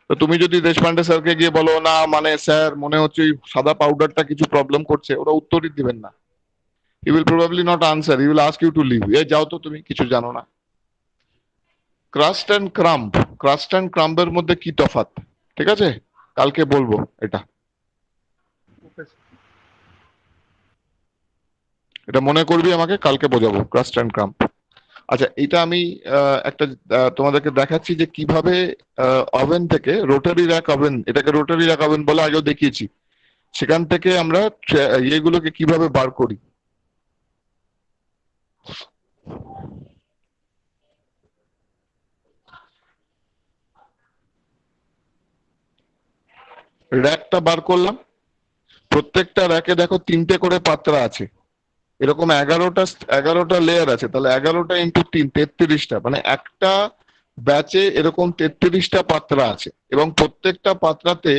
[SPEAKER 2] তো তুমি যদি দেশপান্ডে স্যারকে গিয়ে বলো না মানে স্যার মনে হচ্ছে ওই সাদা পাউডারটা কিছু প্রবলেম করছে, ওরা উত্তরই দিবেন না। He will probably not answer, he will ask you to leave. এ যাও তো, তুমি কিছু জানো না। Crust and crumb, crust and ক্রাম্পের মধ্যে কি তফাৎ, ঠিক আছে কালকে বলবো এটা। এটা মনে করবি, আমাকে কালকে বোঝাবো ক্রাস্ট অ্যান্ড ক্রাম্প। আচ্ছা, এটা আমি একটা তোমাদেরকে দেখাচ্ছি যে কিভাবে ওভেন থেকে রোটারি র্যাক ওভেন, এটাকে রোটারি র্যাক ওভেন বলে আগেও দেখিয়েছি, সেখান থেকে আমরা ইয়েগুলোকে কিভাবে বার করি। র্যাকটা বার করলাম, প্রত্যেকটা র্যাকে দেখো 3টে করে পাত্রা আছে, এরকম 11টা লেয়ার আছে, তাহলে 11টা ইন্টু 3 33টা, মানে একটা ব্যাচে এরকম 33টা পাত্রা আছে। এবং প্রত্যেকটা পাত্রাতে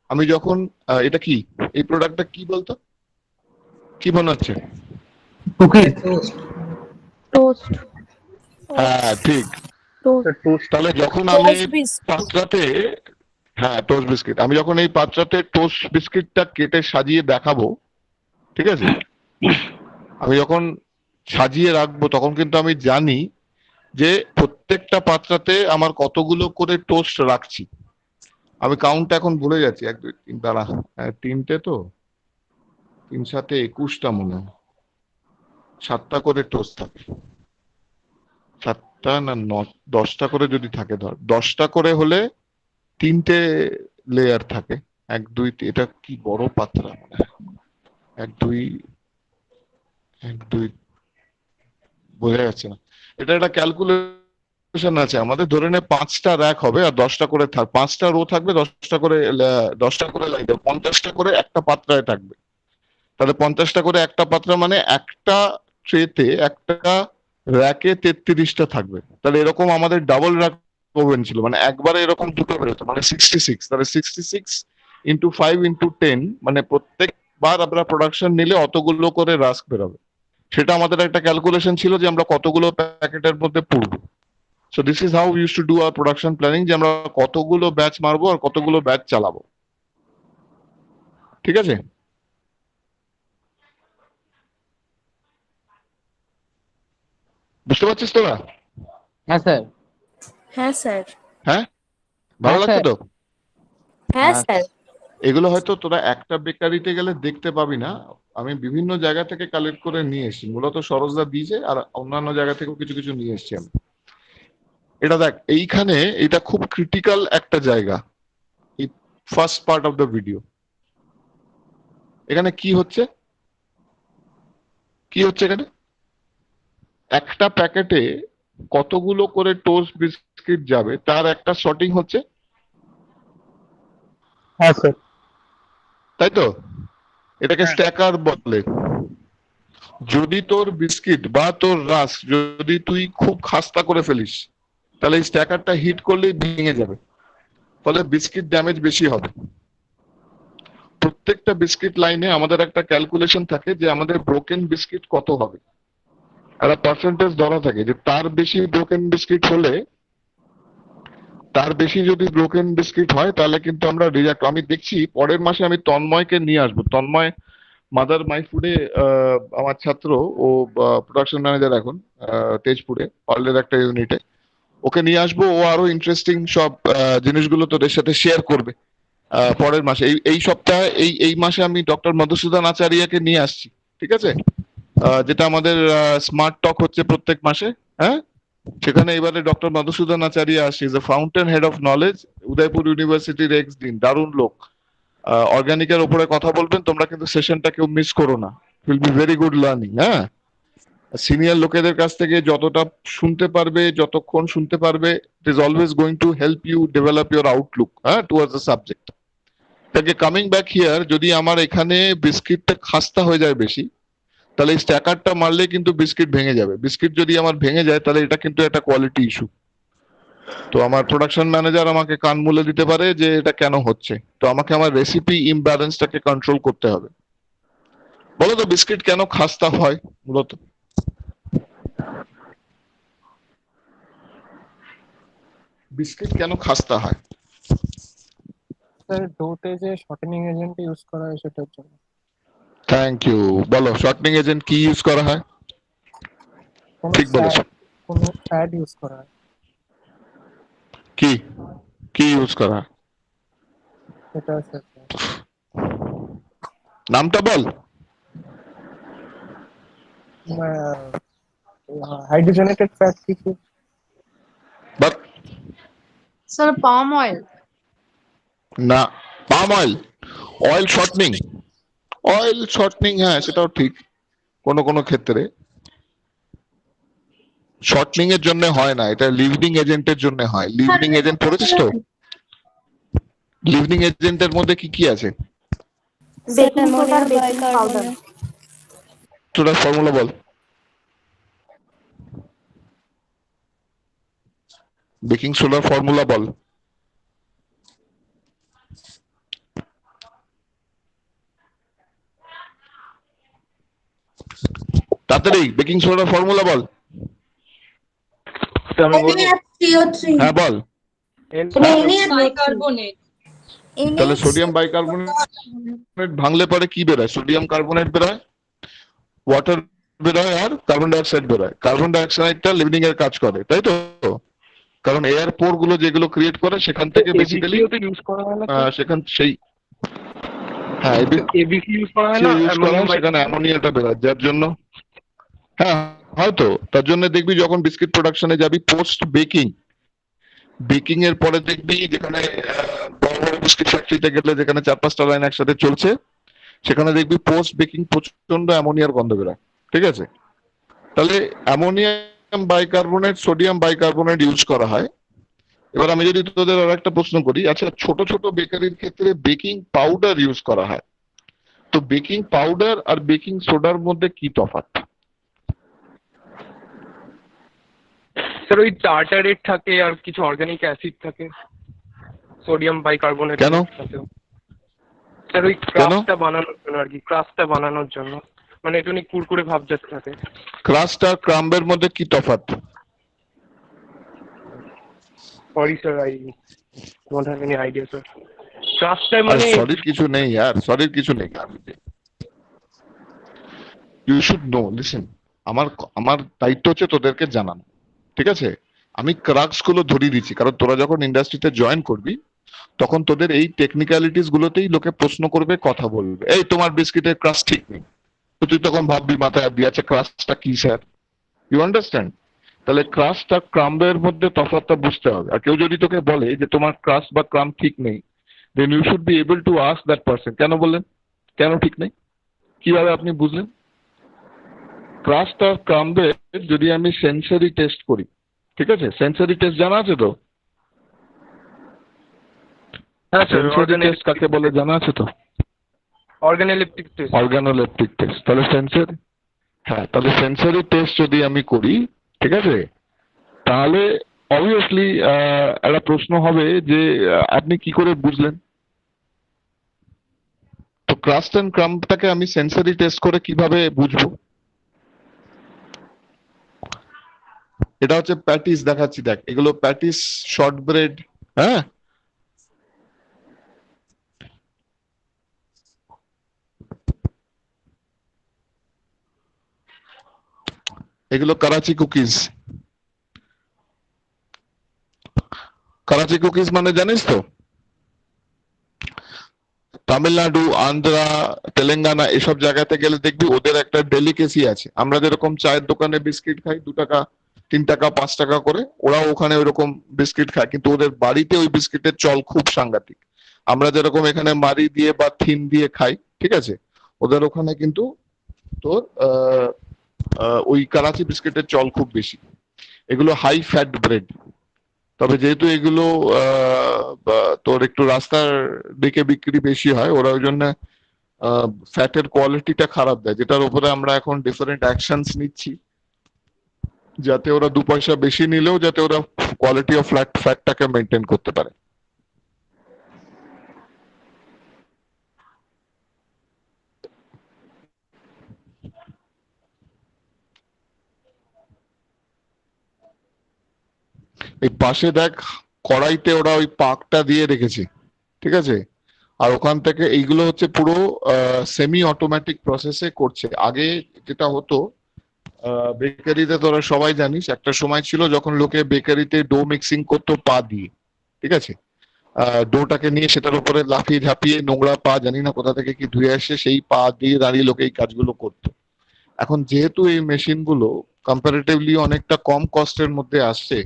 [SPEAKER 2] আমি যখন এটা কি, এই প্রোডাক্টটা কি বলতো, কি মনে হচ্ছে?
[SPEAKER 11] টোস্ট।
[SPEAKER 2] হ্যাঁ ঠিক, তাহলে যখন আমি পাত্রাতে, হ্যাঁ টোস্ট বিস্কিট, আমি যখন এই পাত্রাতে টোস্ট বিস্কিটটা কেটে সাজিয়ে দেখাবো, ঠিক আছে, আমি যখন সাজিয়ে রাখবো তখন কিন্তু আমি জানি যে প্রত্যেকটা পাত্রাতে আমার কতগুলো করে টোস্ট রাখছি। আমি কাউন্ট এখন ভুলে যাচ্ছি, 1 2 3 দাঁড়া, 3টে তো 3 7 21টা মনে হয়, 7টা করে টোস্ট থাকে, 7টা না 10টা করে যদি থাকে, ধর 10টা করে হলে 3টে লেয়ার থাকে। 1 2 এটা কি বড় পাত্রা, 1 2 1 2 বোঝা যাচ্ছে না, এটা একটা ক্যালকুলেশন আছে আমাদের। ধরে নে 5টা র্যাক হবে আর 10টা করে 5টা রো থাকবে, 10টা করে লাইন, 50টা করে একটা পাত্রায় থাকবে। তাহলে 50টা করে একটা পাত্রা মানে একটা ট্রেতে, একটা র্যাকে 33টা থাকবে। তাহলে এরকম আমাদের ডাবল র্যাক ওভেন ছিল, মানে একবারে এরকম দুটো বেরোতো, মানে 66। তাহলে 66 ইন্টু 5 ইন্টু 10, মানে প্রত্যেকবার আমরা প্রোডাকশন নিলে অতগুলো করে রাস্ক বেরোবে। সেটা আমাদের একটা ক্যালকুলেশন ছিল যে আমরা কতগুলো প্যাকেটের মধ্যে পড়বো। So this is how we use to do our production planning, যে আমরা কতগুলো ব্যাচ মারবো আর কতগুলো ব্যাচ চালাবো, ঠিক আছে। বুঝতে পারছিস তোরা?
[SPEAKER 9] হ্যাঁ স্যার।
[SPEAKER 11] হ্যাঁ স্যার।
[SPEAKER 2] হ্যাঁ, ভালো লাগছে তো?
[SPEAKER 11] হ্যাঁ স্যার।
[SPEAKER 2] এগুলো হয়তো তোরা একটা বেকারিতে গেলে দেখতে পাবি না, আমি বিভিন্ন জায়গা থেকে কালেক্ট করে নিয়ে এসেছি, মূলত সরোজদা দিয়েছে আর অন্যান্য জায়গা থেকেও কিছু কিছু নিয়ে এসেছি আমি। এটা দেখ, এইখানে এটা খুব ক্রিটিক্যাল একটা জায়গা, এই first part of the video. এখানে কি হচ্ছে, এখানে একটা প্যাকেটে কতগুলো করে টোস্ট বিস্কিট যাবে তার একটা সর্টিং হচ্ছে।
[SPEAKER 8] হ্যাঁ স্যার।
[SPEAKER 2] তাই তো, এটাকে স্ট্যাকার বলে। যদি তোর বিস্কিট বা তোর রাস্ক যদি তুই খুব খাস্তা করে ফেলিস, তাহলে এই স্ট্যাকারটা হিট করলেই ভেঙে যাবে, ফলে বিস্কিট ড্যামেজ বেশি হবে। প্রত্যেকটা বিস্কিট লাইনে আমাদের একটা ক্যালকুলেশন থাকে যে আমাদের ব্রোকেন বিস্কিট কত হবে, একটা পার্সেন্টেজ ধরা থাকে যে তার বেশি ব্রোকেন বিস্কিট হলে, তার বেশি যদি ব্রোকেন বিস্কিট হয় তাহলে কিন্তু আমরা রিজেক্ট। আমি দেখছি পরের মাসে আমি তন্ময়কে নিয়ে আসবো, তন্ময় মাদার মাই ফুডে আমার ছাত্র, ও প্রোডাকশন ম্যানেজার এখন তেজপুরে পার্লের একটা ইউনিটে, ওকে নিয়ে আসবো। ও আরো ইন্টারেস্টিং সব জিনিসগুলো তোদের সাথে শেয়ার করবে পরের মাসে। এই সপ্তাহে এই মাসে আমি ডক্টর মধুসূদন আচার্যকে নিয়ে আসছি, ঠিক আছে, যেটা আমাদের স্মার্ট টক হচ্ছে প্রত্যেক মাসে। হ্যাঁ, সেখানে এবারে ডক্টর মধুসূদন আচার্য আসছে, is a fountain head of knowledge, Udaipur ইউনিভার্সিটির এক্স ডিন, দারুণ লোক। অর্গানিকের উপরে কথা বলবেন, তোমরা কিন্তু সেশনটা কেউ মিস করো না, will be very good learning. হ্যাঁ, সিনিয়র লোকেদের কাছ থেকে যতটা শুনতে পারবে, যতক্ষণ শুনতে পারবে, it is always going to help you develop your outlook towards the subject. তাকে কামিং ব্যাক হিয়ার, যদি আমার এখানে বিস্কিটটা খাস্তা হয়ে যায় বেশি, তাহলে এই স্ট্যাকারটা মারলে কিন্তু বিস্কিট ভেঙে যাবে। বিস্কিট যদি আমার ভেঙে যায় তাহলে এটা কিন্তু একটা কোয়ালিটি ইস্যু। তো আমার প্রোডাকশন ম্যানেজার আমাকে কান মুলে দিতে পারে যে এটা কেন হচ্ছে, তো আমাকে আমার রেসিপি ইমব্যালেন্সটাকে কন্ট্রোল করতে হবে। বলো তো বিস্কিট কেন খাস্তা হয় মূলত? বিস্কিট কেন খাস্তা হয়?
[SPEAKER 5] স্যার ডোতে যে শর্টেনিং এজেন্ট ইউজ করা হয় সেটার জন্য।
[SPEAKER 2] Thank you. বলো শর্টনিং এজেন্ট কি ইউজ করা হয়? ঠিক বলেছো।
[SPEAKER 5] কোনো ফ্যাট ইউজ করা হয়।
[SPEAKER 2] কি কি ইউজ করা হয়?
[SPEAKER 5] সেটা স্যার
[SPEAKER 2] নামটা বল।
[SPEAKER 5] হাইড্রোজেনেটেড ফ্যাট কিছু।
[SPEAKER 2] But
[SPEAKER 12] sir palm oil.
[SPEAKER 2] না, পাম অয়েল। অয়েল শর্টনিং, অয়েল শর্টনিং, হ্যাঁ সেটাও ঠিক কোন কোন ক্ষেত্রে। শর্টনিং এর জন্য হয় না, এটা লিভনিং এজেন্টের জন্য হয়। লিভনিং এজেন্ট পড়েছিস তো? লিভনিং এজেন্টের মধ্যে কি কি আছে?
[SPEAKER 11] বেকিং সোডা আর বেকিং পাউডার।
[SPEAKER 2] তোরা ফর্মুলা বল। বেকিং সোডার ফর্মুলা বল। তাড়াতাড়ি বেকিং সোডার ফর্মুলা বল।
[SPEAKER 5] আমি বলবো?
[SPEAKER 2] হ্যাঁ বল।
[SPEAKER 12] বাইকার্বনেট।
[SPEAKER 2] তাহলে সোডিয়াম বাইকার্বনেট ভাঙলে পরে কি বেরোয়? সোডিয়াম কার্বনেট বেরোয়, ওয়াটার বেরোয়, আর কার্বন ডাইঅক্সাইড বেরোয়। কার্বন ডাইঅক্সাইডটা লিভিং এর কাজ করে, তাই তো? কারণ এয়ার পোর গুলো যেগুলো ক্রিয়েট করে সেখান থেকে বেসিক্যালি
[SPEAKER 5] ইউজ করা হয় না
[SPEAKER 2] সেখান সেই হ্যাঁ
[SPEAKER 5] এবিসি ইউজ করা হয় না,
[SPEAKER 2] ইউজ করা হয়, সেখানে অ্যামোনিয়াটা বেরোয়, যার জন্য হ্যাঁ হয়তো তার জন্য দেখবি যখন বিস্কিট প্রোডাকশনে যাবি পোস্ট বেকিং, বেকিং এর পরে দেখবি যেখানে বড় বড় বিস্কিট ফ্যাক্টরিতে গেলে যেখানে 4-5টা লাইন একসাথে চলছে, সেখানে দেখবি পোস্ট বেকিং প্রচন্ড অ্যামোনিয়ার গন্ধ বেরোয়। ঠিক আছে, তাহলে ammonium bicarbonate, sodium bicarbonate use করা হয়। এবার আমি যদি তোদের আর একটা প্রশ্ন করি, আচ্ছা ছোট ছোট বেকারির ক্ষেত্রে বেকিং পাউডার ইউজ করা হয়, তো বেকিং পাউডার আর বেকিং সোডার মধ্যে কি তফাৎ?
[SPEAKER 5] স্যার ওই টার্টারেট থাকে আর কিছু অর্গানিক অ্যাসিড থাকে সোডিয়াম বাইকার্বনেট।
[SPEAKER 2] কেন?
[SPEAKER 5] স্যার ওই ক্রাস্টটা বানানোর জন্য আর কি, ক্রাস্টটা বানানোর জন্য, মানে একটু কুরকুরে ভাব যাতে থাকে।
[SPEAKER 2] ক্রাস্ট আর ক্রাম্বের মধ্যে কি তফাৎ?
[SPEAKER 5] Sorry sir, I don't have any idea sir. ক্রাস্টটা মানে
[SPEAKER 2] সরির কিছু নেই यार, সরির কিছু নেই। ইউ শুড নো, লিসেন, আমার আমার দায়িত্ব হচ্ছে তোদেরকে জানানো, ঠিক আছে? আমি ক্রাক্স গুলো ধরিয়ে দিচ্ছি, কারণ তোরা যখন ইন্ডাস্ট্রিতে জয়েন করবি তখন তোদের এই টেকনিক্যালিটিস গুলোতেই লোকে প্রশ্ন করবে, কথা বলবে, এই তোমার বিস্কিটের ক্রাস্ট ঠিক নেই, তো তুই তখন ভাববি মাথায় দিয়ে আছে ক্রাস্টটা কি স্যার। You understand? তাহলে ক্রাস্ট আর ক্রাম্বের মধ্যে তফাৎটা বুঝতে হবে। আর কেউ যদি তোকে বলে যে তোমার ক্রাস্ট বা ক্রাম্ব ঠিক নেই, then you should be able to ask that person, কেন বললেন, কেন ঠিক নেই, কিভাবে আপনি বুঝলেন? ক্রাস্ট আর ক্রাম্বের যদি আমি সেন্সরি টেস্ট করি, ঠিক আছে, সেন্সরি টেস্ট জানা আছে তো?
[SPEAKER 5] হ্যাঁ স্যার,
[SPEAKER 2] সেন্সরি টেস্ট কাকে বলে জানা আছে তো?
[SPEAKER 5] অর্গানোলেপটিক টেস্ট।
[SPEAKER 2] অর্গানোলেপটিক টেস্ট। তাহলে সেন্সরি, হ্যাঁ তাহলে সেন্সরি টেস্ট যদি আমি করি, ঠিক আছে, তাহলে অবভিয়াসলি একটা প্রশ্ন হবে যে আপনি কি করে বুঝলেন? তো ক্রাস্ট এন্ড ক্রাম্বটাকে আমি সেন্সরি টেস্ট করে কিভাবে বুঝবো? এটা হচ্ছে প্যাটিস, দেখাচ্ছি দেখ, এগুলো প্যাটিস, শর্ট ব্রেড, হ্যাঁ এগুলো করাচি কুকিজ। করাচি কুকিজ মানে জানিস তো? তামিলনাড়ু, আন্ধ্রা, তেলেঙ্গানা এসব জায়গাতে গেলে দেখবি ওদের একটা ডেলিকেসি আছে। আমরা যেরকম চায়ের দোকানে বিস্কিট খাই 2 টাকা 3 টাকা 5 টাকা করে, ওরাও ওখানে ওইরকম বিস্কিট খায়, কিন্তু ওদের বাড়িতে ওই বিস্কিটের চল খুব সাংঘাতিক। আমরা যেরকম এখানে মারি দিয়ে বা থিন দিয়ে খাই, ঠিক আছে, ওদের ওখানে কিন্তু তোর ওই করাচি বিস্কিটের চল খুব বেশি। এগুলো হাই ফ্যাট ব্রেড, তবে যেহেতু এগুলো তোর একটু রাস্তার দিকে বিক্রি বেশি হয়, ওরা ওই জন্য ফ্যাটের কোয়ালিটিটা খারাপ দেয়, যেটার উপরে আমরা এখন ডিফারেন্ট অ্যাকশনস নিচ্ছি, যাতে ওরা 2 পয়সা বেশি নিলেও যাতে ওরা কোয়ালিটি অফ ফ্যাটটাকে মেনটেন করতে পারে। এই পাশে দেখ কড়াইতে ওরা ওই পাকটা দিয়ে রেখেছে, ঠিক আছে? আর ওখান থেকে এইগুলো হচ্ছে পুরো সেমি অটোমেটিক প্রসেসে করছে। আগে যেটা হতো বেকারিতে, তোরা সবাই জানিস একটা সময় ছিল যখন লোকে বেকারিতে ডো মিক্সিং করতো পা দিয়ে, ঠিক আছে? ডোটাকে নিয়ে সেটার উপরে লাফিয়ে ঝাঁপিয়ে নোংরা পা জানি না কোথা থেকে কি ধুয়ে আসে, সেই পা দিয়ে দাঁড়িয়ে লোকে এই কাজগুলো করতো। এখন যেহেতু এই মেশিন গুলো কম্পারেটিভলি অনেকটা কম কস্টের মধ্যে আসছে,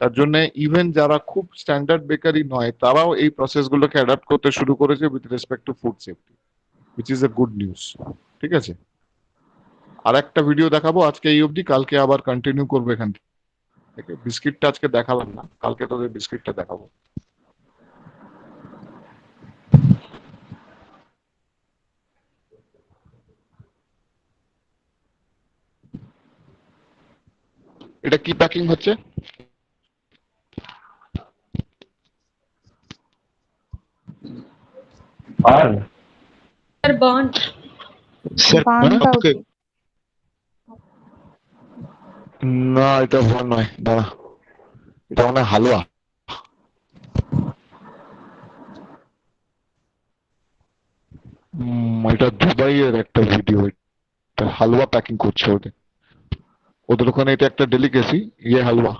[SPEAKER 2] তার জন্য ইভেন যারা খুব স্ট্যান্ডার্ড বেকারি নয় তারাও এই প্রসেস গুলোকে অ্যাডাপ্ট করতে শুরু করেছে with respect to food safety, which is a good news. ঠিক আছে, আর একটা ভিডিও দেখাবো আজকে এই অবধি, কালকে আবার কন্টিনিউ করবো এখান থেকে। বিস্কিটটা আজকে দেখালাম না, কালকে তোদের বিস্কিটটা দেখাবো। এটা কি প্যাকিং হচ্ছে?
[SPEAKER 12] স্যার বার্ন
[SPEAKER 2] না এটা ভুল নয়, দাঁড়া, এটা মনে হয় হালুয়া। এটা দুবাইয়ের একটা ভিডিও, হালুয়া প্যাকিং করছে ওদের ওদের ওখানে। এটা একটা ডেলিকেসি, ইয়ে হালুয়া,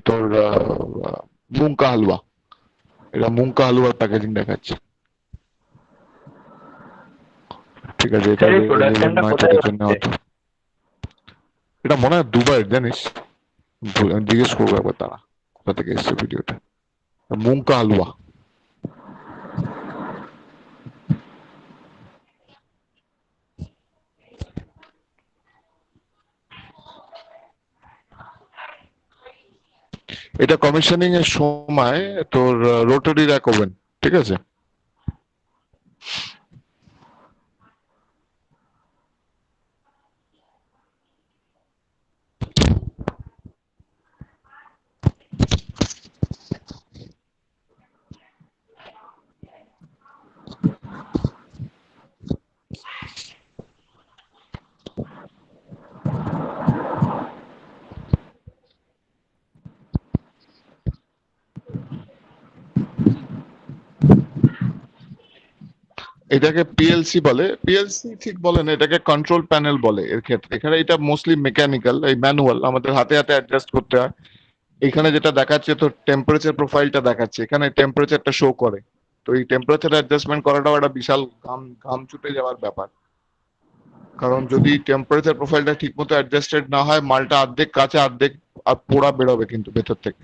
[SPEAKER 2] তোর মুঙ্কা হালুয়া। এটা মুঙ্কা হালুয়ার প্যাকেজিং দেখাচ্ছে। ঠিক আছে, এটা এটা মনে হয় দুবাইয়ের, জানিস? জিজ্ঞেস করবো একবার, তারা কোথা থেকে এসছে ভিডিওটা। মুঙ্কা হালুয়া। এটা কমিশনিং এর সময় তোর রোটারি র্যাক ওভেন, ঠিক আছে? এটাকে পিএলসি বলে, পিএলসি ঠিক বলে না, এটাকে কন্ট্রোল প্যানেল বলে এর ক্ষেত্রে। এখানে এটা মোস্টলি মেকানিক্যাল, এই ম্যানুয়াল, আমাদের হাতে হাতে অ্যাডজাস্ট করতে হয়। এখানে যেটা দেখাচ্ছে তো টেম্পারেচার প্রোফাইলটা দেখাচ্ছে, এখানে টেম্পারেচারটা শো করে। তো এই টেম্পারেচার অ্যাডজাস্টমেন্ট করাটাও একটা বিশাল ঘাম ছুটে যাওয়ার ব্যাপার, কারণ যদি টেম্পারেচার প্রোফাইলটা ঠিক মতো অ্যাডজাস্টেড না হয়, মালটা অর্ধেক কাঁচা অর্ধেক আর পোড়া বেরোবে কিন্তু ভেতর থেকে।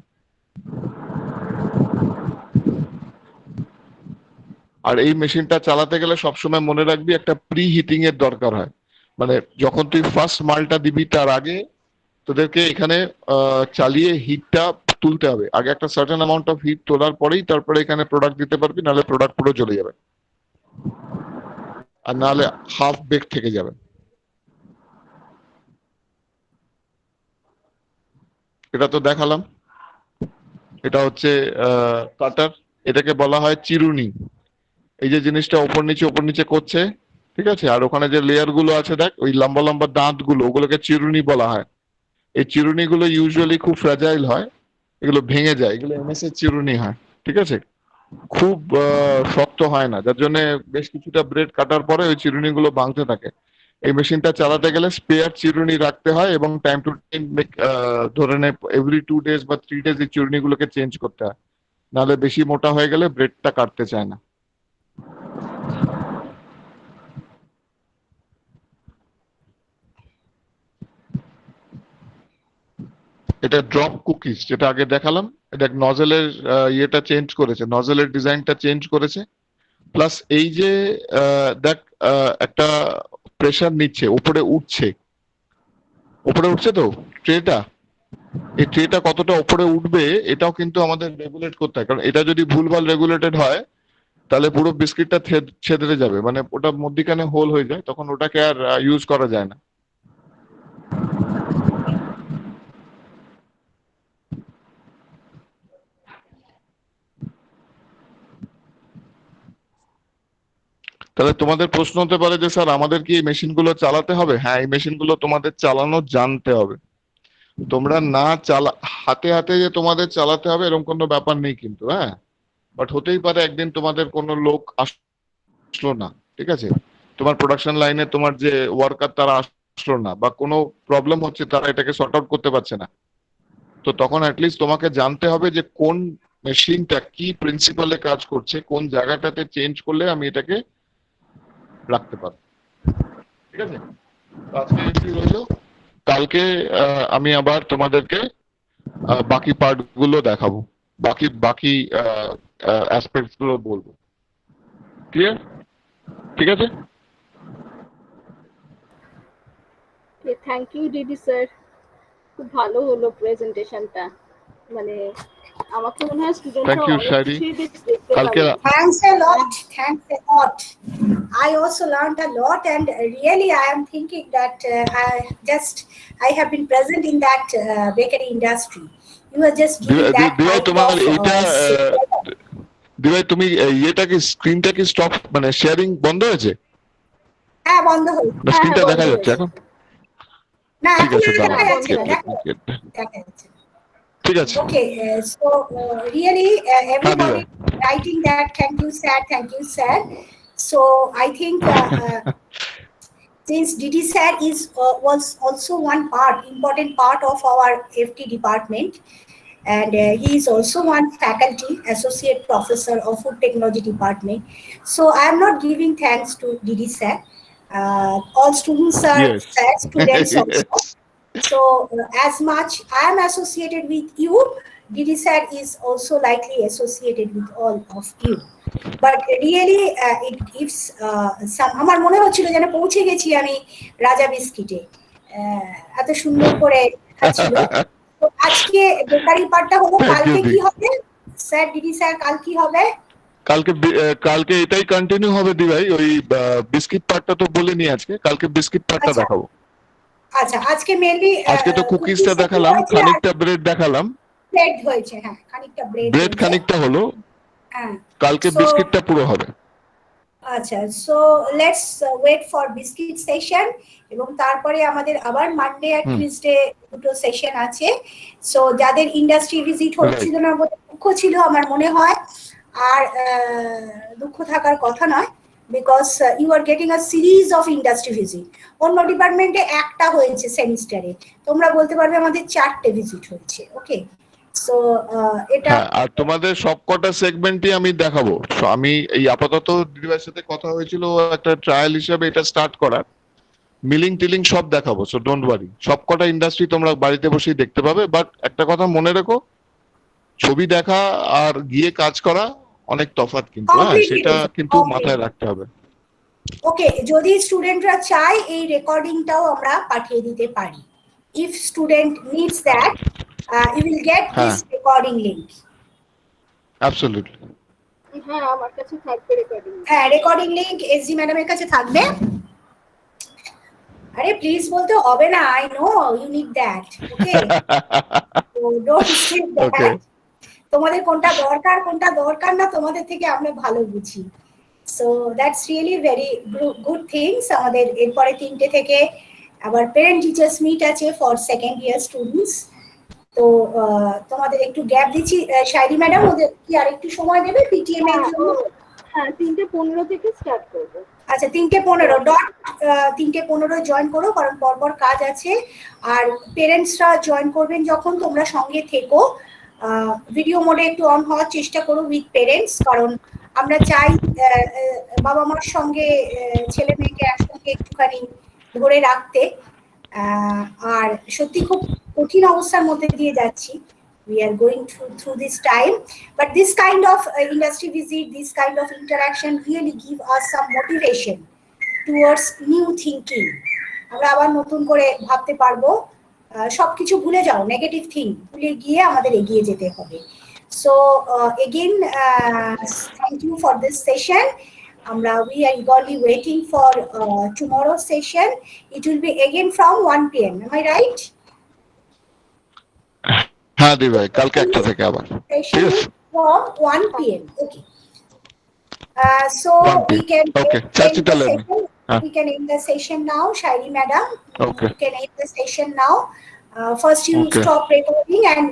[SPEAKER 2] আর এই মেশিনটা চালাতে গেলে সবসময় মনে রাখবি একটা প্রি হিটিং এর দরকার হয়। মানে যখন তুই ফার্স্ট মালটা দিবি তার আগে তোদেরকে এখানে চালিয়ে হিটটা তুলতে হবে। আগে একটা সার্টেন অ্যামাউন্ট অফ হিট তোলার পরেই তারপরে এখানে প্রোডাক্ট দিতে পারবি, নাহলে প্রোডাক্ট পুরো জ্বলে যাবে, আর নাহলে হাফ বেক থেকে যাবে। এটা তো দেখালাম। এটা হচ্ছে কাটার, এটাকে বলা হয় চিরুনি। এই যে জিনিসটা ওপর নিচে করছে, ঠিক আছে? আর ওখানে যে লেয়ার গুলো আছে দেখ, ওই লম্বা লম্বা দাঁত গুলো, ওগুলোকে চিরুনি বলা হয়। এই চিরুনি গুলো ইউজুয়ালি খুব ফ্র্যাজাইল হয়, এগুলো ভেঙে যায়, এগুলো এমএস এর চিরুনি হয়, ঠিক আছে? খুব শক্ত হয় না, যার জন্য বেশ কিছুটা ব্রেড কাটার পরে ওই চিরুনি গুলো ভাঙতে থাকে। এই মেশিনটা চালাতে গেলে স্পেয়ার চিরুনি রাখতে হয় এবং টাইম টু টাইম ধরে নে এভরি 2 days বা 3 days এই চিরুনি গুলোকে চেঞ্জ করতে হয়, নাহলে বেশি মোটা হয়ে গেলে ব্রেডটা কাটতে চায় না। এটা ড্রপ কুকিজ, যেটা আগে দেখালাম। এটা নজেলের ইয়েটা চেঞ্জ করেছে, নজেলের ডিজাইনটা চেঞ্জ করেছে। প্লাস এই যে দেখ একটা প্রেসার নিচ্ছে, উপরে উঠছে তো ট্রেটা, এই ট্রেটা কতটা উপরে উঠবে এটাও কিন্তু আমাদের রেগুলেট করতে হয়, কারণ এটা যদি ভুলভাল রেগুলেটেড হয় তাহলে পুরো বিস্কিটটা ছেদরে যাবে, মানে ওটা মধ্যিখানে হোল হয়ে যায়, তখন ওটাকে আর ইউজ করা যায় না। তাহলে তোমাদের প্রশ্ন হতে পারে যে স্যার আমাদের কি এই মেশিনগুলো চালাতে হবে? হ্যাঁ, এই মেশিনগুলো তোমাদের চালানো জানতে হবে। তোমরা না হাতে হাতে যে তোমাদের চালাতে হবে এরকম কোনো ব্যাপার নেই কিন্তু, হ্যাঁ। বাট হতেই পারে একদিন তোমাদের কোনো লোক আসলো না, ঠিক আছে, তোমার প্রোডাকশন লাইনে তোমার যে ওয়ার্কার তারা আসলো না, বা কোনো প্রবলেম হচ্ছে, তারা এটাকে সর্ট আউট করতে পারছে না, তো তখন অ্যাটলিস্ট তোমাকে জানতে হবে যে কোন মেশিনটা কি প্রিন্সিপালে কাজ করছে, কোন জায়গাটাতে চেঞ্জ করলে আমি এটাকে রাখতে পারবো, ঠিক আছে। আজকে কি রইলো, কালকে আমি আবার তোমাদেরকে বাকি পার্ট গুলো দেখাবো, বাকি বাকি অ্যাসপেক্টস গুলো বলবো, ক্লিয়ার? ঠিক আছে।
[SPEAKER 1] থ্যাংক ইউ ডিডি স্যার, খুব ভালো হলো প্রেজেন্টেশনটা, মানে আমাকে মনে হয় স্টুডেন্টরা
[SPEAKER 2] থ্যাংক ইউ
[SPEAKER 1] অনেক
[SPEAKER 2] শায়রি।
[SPEAKER 1] কিছুই দেখতে
[SPEAKER 2] কালকে
[SPEAKER 1] পারে।
[SPEAKER 13] Thanks a lot. Thanks a lot. I also learned a lot, and really, I am thinking that I have been present in that bakery industry. You are just giving that
[SPEAKER 2] দিভাই
[SPEAKER 13] kind
[SPEAKER 2] তোমার
[SPEAKER 13] of
[SPEAKER 2] এইটা দিভাই তুমি ইয়েটা কি স্ক্রিনটা কি stop মানে sharing বন্ধ হয়েছে?
[SPEAKER 13] হ্যাঁ, বন্ধ হয়েছে।
[SPEAKER 2] না স্ক্রিনটা দেখা যাচ্ছে এখন?
[SPEAKER 13] না,
[SPEAKER 2] ঠিক আছে,
[SPEAKER 13] এখন
[SPEAKER 2] দাঁড়াও,
[SPEAKER 13] দেখা যাচ্ছে না,
[SPEAKER 2] দেখা যাচ্ছে। ঠিক আছে।
[SPEAKER 13] Okay, so really, everybody writing that thank you sir. So I think since DD sir was also one important part of our FT department, and he is also one faculty associate professor of food technology department. So I am not giving thanks to DD sir. All students are sir, students also. So as much I am associated with you, DD sir is also likely associated with all of you. But really it gives some, আমার মনে হচ্ছিল যেন পৌঁছে গেছি আমি রাজা বিস্কিটে, এত সুন্দর করে ছিল। তো আজকে বেকারি পার্টটা হলো, কালকে কি হবে স্যার? ডিডি স্যার কাল কি হবে?
[SPEAKER 2] কালকে এটাই কন্টিনিউ হবে দিভাই, ওই বিস্কিট পার্টটা তো বলিনি আজকে, কালকে বিস্কিট পার্টটা দেখাবো।
[SPEAKER 13] আচ্ছা, আজকে মেইনলি
[SPEAKER 2] আজকে তো কুকিজটা দেখালাম, খানিকটা ব্রেড দেখালাম,
[SPEAKER 13] ব্রেড হয়েছে, হ্যাঁ খানিকটা
[SPEAKER 2] ব্রেড খানিকটা হলো,
[SPEAKER 13] হ্যাঁ
[SPEAKER 2] কালকে বিস্কিটটা পুরো হবে।
[SPEAKER 13] আচ্ছা, so let's wait for biscuit session, এবং তারপরে আমাদের আবার মানডে আর টিউসডে দুটো সেশন আছে। সো যাদের ইন্ডাস্ট্রি ভিজিট হচ্ছিল না বলে দুঃখ ছিল আমার মনে হয়, আর দুঃখ থাকার কথা নয়, because you are getting a series of industry visit. অন্য ডিপার্টমেন্টে একটা হয়েছে সেমিস্টারে, তোমরা বলতে পারবে আমাদের 4টে ভিজিট হয়েছে। ওকে, সো এটা
[SPEAKER 2] আর তোমাদের সবকটা সেগমেন্টই আমি দেখাবো। আমি এই আপাতত দিদিভাইয়ের সাথে কথা হয়েছিল একটা ট্রায়াল হিসেবে এটা স্টার্ট করার, মিলিং টিলিং সব দেখাবো, সো ডোন্ট ওয়ারি। সবকটা ইন্ডাস্ট্রি তোমরা বাড়িতে বসেই দেখতে পাবে, বাট একটা কথা মনে রেখো, ছবি দেখা আর গিয়ে কাজ করা অনেক তফাৎ কিন্তু, হ্যাঁ সেটা কিন্তু মাথায় রাখতে হবে।
[SPEAKER 13] ওকে, যদি স্টুডেন্টরা চায় এই রেকর্ডিংটাও আমরা পাঠিয়ে দিতে পারি। If student needs that, you will get this recording link.
[SPEAKER 2] Absolutely.
[SPEAKER 1] হ্যাঁ, আমার কাছে থাকবে রেকর্ডিং।
[SPEAKER 13] হ্যাঁ, রেকর্ডিং লিংক এসজি ম্যাডামের কাছে থাকবে। আরে প্লিজ বলতে হবে না, I know you need that. Okay, so don't skip that. তোমাদের কোনটা দরকার না, তোমাদের থেকে আমরা ভালো বুঝি। So that's really very good things. আমাদের এরপরে 3টে থেকে আবার প্যারেন্ট টিচার্স মিট আছে ফর সেকেন্ড ইয়ার স্টুডেন্টস। তো তোমাদের একটু গ্যাপ দিচ্ছি। শায়রি ম্যাডাম, ওদের কি আর একটু সময় দেবে পিটিএম এর জন্য?
[SPEAKER 1] হ্যাঁ, 3:15 থেকে স্টার্ট করব।
[SPEAKER 13] আচ্ছা, 3:15 ডট 3:15 জয়েন করো, কারণ পরপর কাজ আছে। আর পেরেন্টসরা জয়েন করবেন যখন, তোমরা সঙ্গে থেকো, ভিডিও মোডে একটু অন হওয়ার চেষ্টা করো উইথ পেরেন্টস, কারণ আমরা চাই বাবা মার সঙ্গে ছেলে মেয়েকে একসঙ্গে একটুখানি ধরে রাখতে। আর সত্যি খুব কঠিন অবস্থার মধ্যে দিয়ে যাচ্ছি। We are going through this time, but this kind of industry visit, this kind of interaction really give us some motivation towards new thinking. আমরা আবার নতুন করে ভাবতে পারবো, সবকিছু ভুলে যাও, নেগেটিভ থিং ভুলে গিয়ে আমাদের এগিয়ে যেতে হবে। So again, thank you for this session. We are eagerly waiting for tomorrow's session. It will be again from 1 p.m. Am I right?
[SPEAKER 2] হ্যাঁ দিভাই, কালকে 1টা থেকে আবার।
[SPEAKER 13] Session from 1 p.m. Okay. So we can end the session now, Shairi madam.
[SPEAKER 2] Okay.
[SPEAKER 13] We can end the session now. First you
[SPEAKER 2] Okay.
[SPEAKER 13] stop recording and